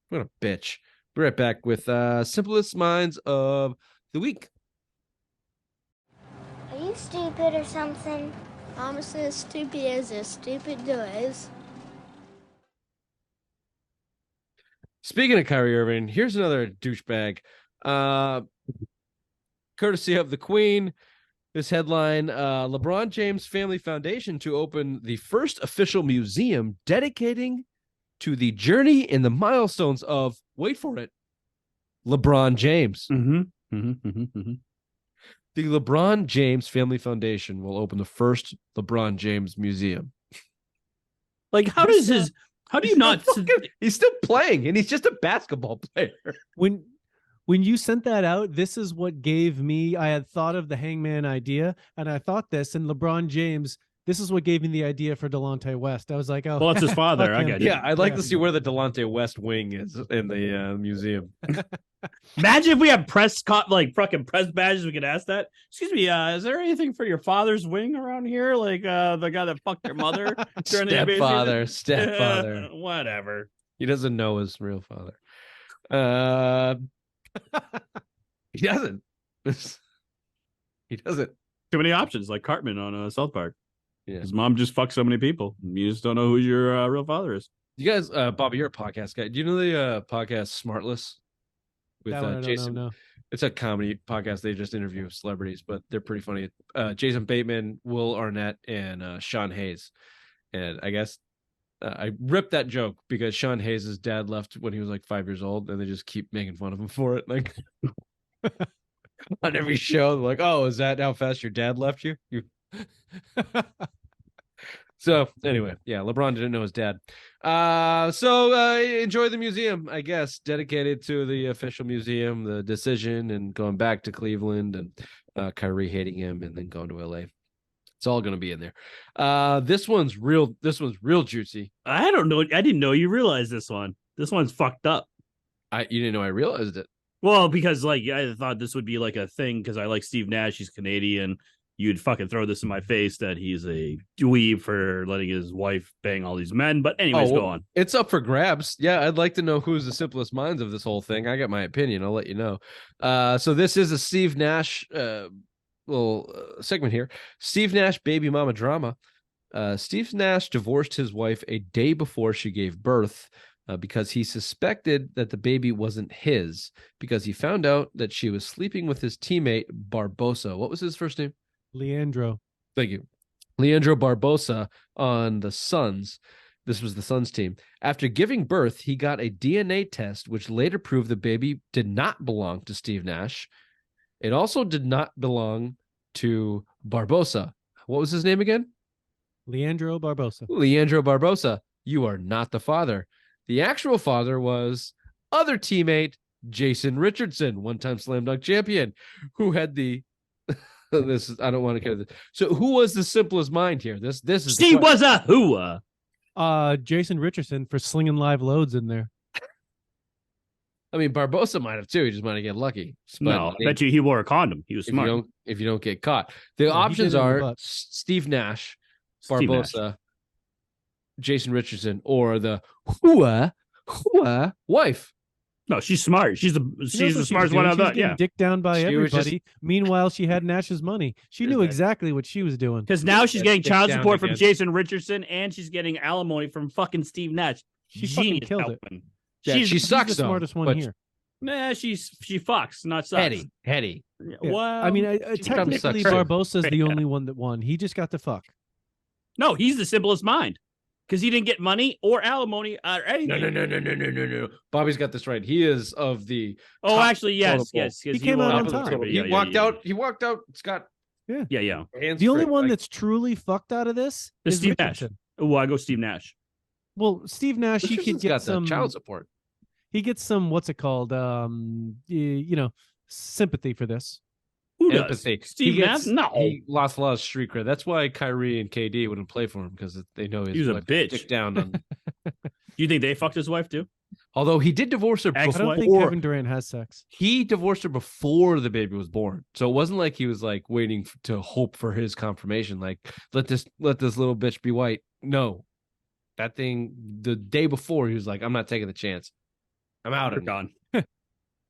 What a bitch. Be right back with Simplest Minds of the Week. Are you stupid or something? I'm as stupid as stupid does. Speaking of Kyrie Irving, here's another douchebag. Courtesy of the Queen. This headline, LeBron James Family Foundation to open the first official museum dedicating to the journey and the milestones of, wait for it, LeBron James. The LeBron James Family Foundation will open the first LeBron James museum. Like, how do you not? He's still playing, and he's just a basketball player. When you sent that out, this is what gave me, I had thought of the Hangman idea, and I thought this, and LeBron James, this is what gave me the idea for Delonte West. I was like, oh. Well, it's his father. fuck I him. get it. Yeah, I'd like to see where the Delonte West wing is in the museum. Imagine if we had fucking press badges. We could ask that. Excuse me, is there anything for your father's wing around here? Like the guy that fucked your mother during the NBA season? Stepfather. Whatever. He doesn't know his real father. He doesn't. He doesn't. Too many options, like Cartman on South Park. Yeah. His mom just fucked so many people. You just don't know who your real father is. You guys, Bobby, you're a podcast guy. Do you know the podcast Smartless? With That one I don't Jason. know, no. It's a comedy podcast. They just interview celebrities, but they're pretty funny. Jason Bateman, Will Arnett, and Sean Hayes. And I guess I ripped that joke because Sean Hayes' dad left when he was like 5 years old, and they just keep making fun of him for it. Like on every show, they're like, "Oh, is that how fast your dad left you?" So anyway, yeah, LeBron didn't know his dad. So enjoy the museum, I guess, dedicated to the official museum, the decision, and going back to Cleveland, and Kyrie hating him, and then going to LA. It's all going to be in there. This one's real juicy. I don't know. I didn't know you realized this one. This one's fucked up. You didn't know I realized it. Well, because like I thought this would be like a thing because I like Steve Nash. He's Canadian. You'd fucking throw this in my face that he's a dweeb for letting his wife bang all these men. But anyways, go on. It's up for grabs. Yeah, I'd like to know who's the simplest minds of this whole thing. I got my opinion. I'll let you know. So this is a Steve Nash little segment here. Steve Nash baby mama drama. Steve Nash divorced his wife a day before she gave birth because he suspected that the baby wasn't his because he found out that she was sleeping with his teammate Barbosa. What was his first name? Leandro. Thank you. Leandro Barbosa on the Suns. This was the Suns team. After giving birth, he got a DNA test, which later proved the baby did not belong to Steve Nash. It also did not belong to Barbosa. What was his name again? Leandro Barbosa. Leandro Barbosa. You are not the father. The actual father was other teammate Jason Richardson, one-time slam dunk champion, who had the this is I don't want to get this. So who was the simplest mind here? This is Steve was a hooah. Jason Richardson for slinging live loads in there. I mean, Barbosa might have too. He just might have get lucky. But, No, I bet you he wore a condom. He was smart. If you don't get caught, the he options did it in the are butt. Steve Nash, Steve Barbosa, Nash. Jason Richardson, or the hua wife. No, she's smart. She's the smartest one out of that. Yeah, Dicked down by She was everybody. Meanwhile, she had Nash's money. She knew exactly what she was doing. because now she's getting Dick child down support from again. Jason Richardson, and she's getting alimony from fucking Steve Nash. She fucking Genius killed it. Elfman. Yeah, she's she sucks She's the though, smartest one but here. Nah, she fucks, not sucks. Heady. Yeah, Yeah. Well, I mean, becomes technically, such- Barbosa's the Yeah. only one that won. He just got to fuck. no, he's the simplest mind because he didn't get money or alimony or anything. No. Bobby's got this right. He is of the. Oh, top actually, yes, totem pole. yes. He came out on top. He walked out. He walked out. Scott. Yeah. Hands The only free, one like- that's truly fucked out of this It's is Steve Nash. Richardson. Oh, I go Steve Nash. Well, Steve Nash, he could Richardson's get got some the child support. He gets some what's it called? Sympathy for this. Who does? Empathy. Steve He gets- Nash? No. He lost a lot of street cred. That's why Kyrie and KD wouldn't play for him because they know He was a like, bitch. dick down on. Do you think they fucked his wife too? Although he did divorce her I don't think before. Kevin Durant has sex. He divorced her before the baby was born, so it wasn't like he was like waiting to hope for his confirmation. Like let this little bitch be white. No, that thing the day before he was like, I'm not taking the chance. I'm out They're of it.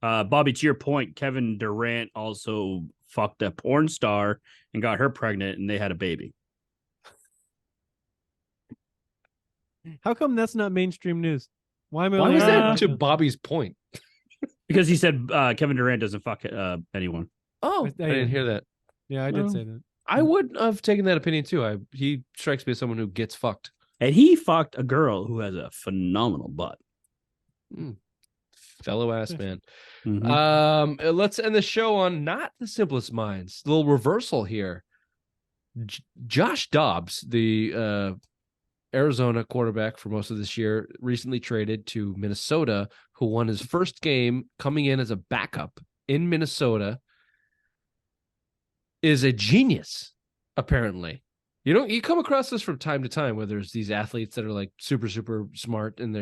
gone. Bobby, to your point, Kevin Durant also fucked a porn star and got her pregnant, and they had a baby. How come that's not mainstream news? Why am I Why only was hearing that about to this? Bobby's point? Because he said Kevin Durant doesn't fuck anyone. Oh, I I didn't hear that. Yeah, I did say that. I would have taken that opinion too. He strikes me as someone who gets fucked. And he fucked a girl who has a phenomenal butt. Fellow ass man. Mhm. Let's end the show on not the simplest minds. A little reversal here. Josh Dobbs, the Arizona quarterback for most of this year, recently traded to Minnesota, who won his first game coming in as a backup in Minnesota, is a genius, apparently. You come across this from time to time where there's these athletes that are like super, super smart and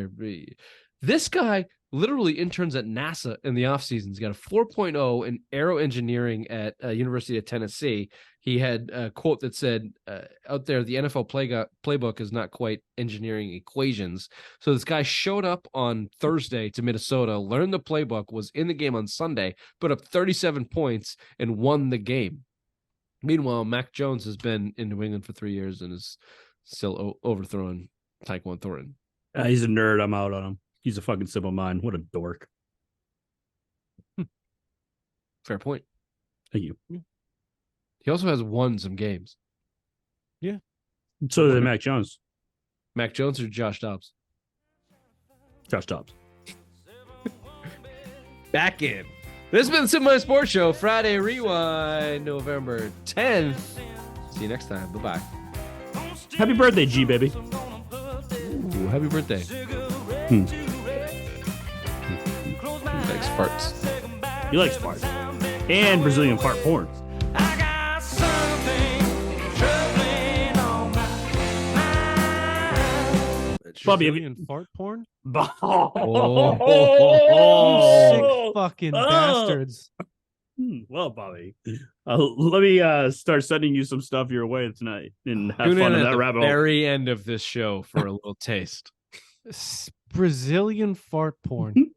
this guy literally interns at NASA in the off season. He's got a 4.0 in aero engineering at University of Tennessee. He had a quote that said, out there, the NFL playbook is not quite engineering equations. So this guy showed up on Thursday to Minnesota, learned the playbook, was in the game on Sunday, put up 37 points and won the game. Meanwhile, Mac Jones has been in New England for 3 years and is still overthrowing Tyquan Thornton. He's a nerd. I'm out on him. He's a fucking simple mind. What a dork. Fair point. Thank you. He also has won some games. So did Mac Jones. Mac Jones or Josh Dobbs? Josh Dobbs. Back in. This has been the Simple Mind Sports Show, Friday Rewind, November 10th. See you next time. Bye-bye. Happy birthday, G, baby. Ooh, happy birthday. He likes farts. He likes farts. And Brazilian fart porn. Bobby, have you... fart porn? Oh, Sick fucking bastards. Well, Bobby, let me start sending you some stuff your way tonight and have Tune fun in in at that the rabbit hole. very end of this show for a little taste. Brazilian fart porn.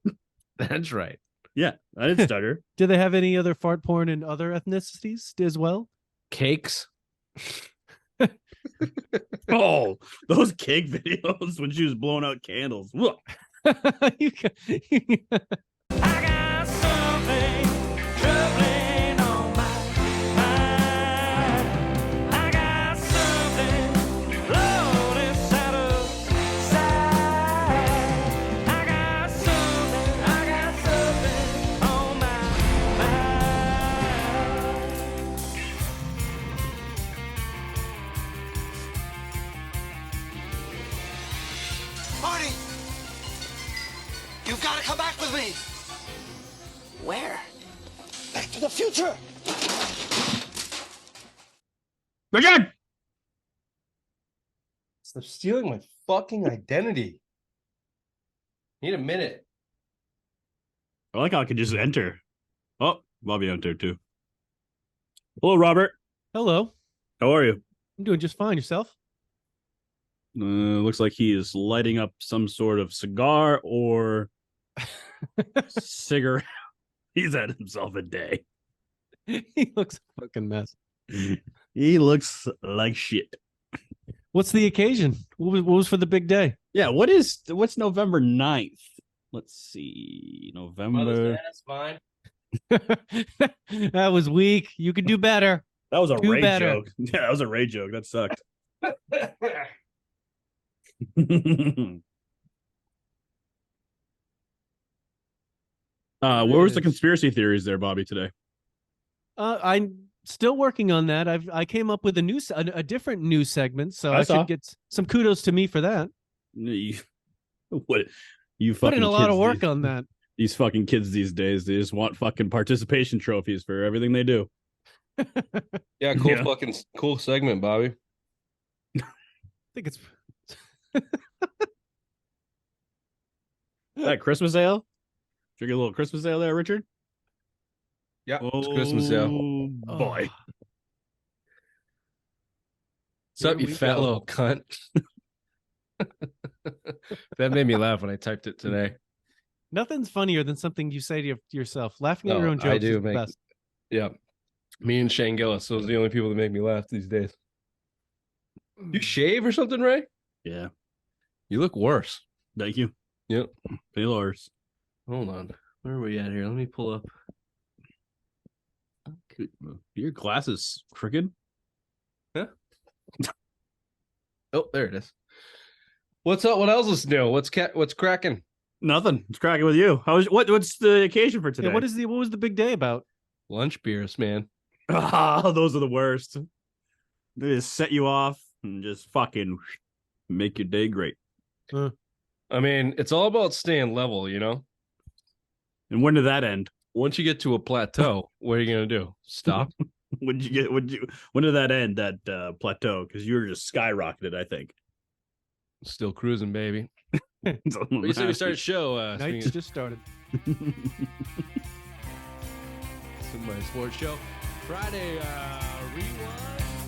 That's right. Yeah, I didn't stutter. Do they have any other fart porn in other ethnicities as well? Cakes. Oh, those cake videos when she was blowing out candles. Look. You can, Marty! You've got to come back with me! Where? Back to the future! Again! Stop stealing my fucking identity. Need a minute. I like how I could just enter. Oh, Bobby entered too. Hello, Robert. hello. How are you? I'm doing just fine. Yourself? Looks like he is lighting up some sort of cigar or cigarette. He's had himself a day. He looks a fucking mess. He looks like shit. What's the occasion? What was for the big day? Yeah, what's November 9th? Let's see. November. That's fine. That was weak. You could do better. That was a Do Ray better. joke. Yeah, that was a Ray joke. That sucked. Where was the conspiracy theories there, Bobby, today? I'm still working on that. I came up with a different news segment, so I should get some kudos to me for that. What you Put in fucking a lot of kids work these- on that. These fucking kids these days, they just want fucking participation trophies for everything they do. Yeah, cool segment, Bobby. I think it's That Christmas ale? Drinking a little Christmas ale there, Richard? Yeah, it's Christmas ale. Oh, boy. What's up, Here you we fat go. little cunt? That made me laugh when I typed it today. Nothing's funnier than something you say to yourself. Laughing at your own I jokes do is the best. Yeah. Me and Shane Gillis, those are the only people that make me laugh these days. You shave or something, Ray? Yeah. You look worse. Thank you. Yep. Paylors. Hold on. Where are we at here? Let me pull up. Your glasses crooked? Huh? Oh, there it is. What's up? What else is new? What's cracking? Nothing. It's cracking with you. What's the occasion for today? Yeah, what was the big day about? Lunch beers, man. Ah, those are the worst. They just set you off and just fucking make your day great. I mean, it's all about staying level, you know? And when did that end? Once you get to a plateau, what are you going to do? Stop? When did that end, that plateau? Because you were just skyrocketed, I think. Still cruising, baby. You said we started the show. Nights just started. This is my sports show. Friday, rewind.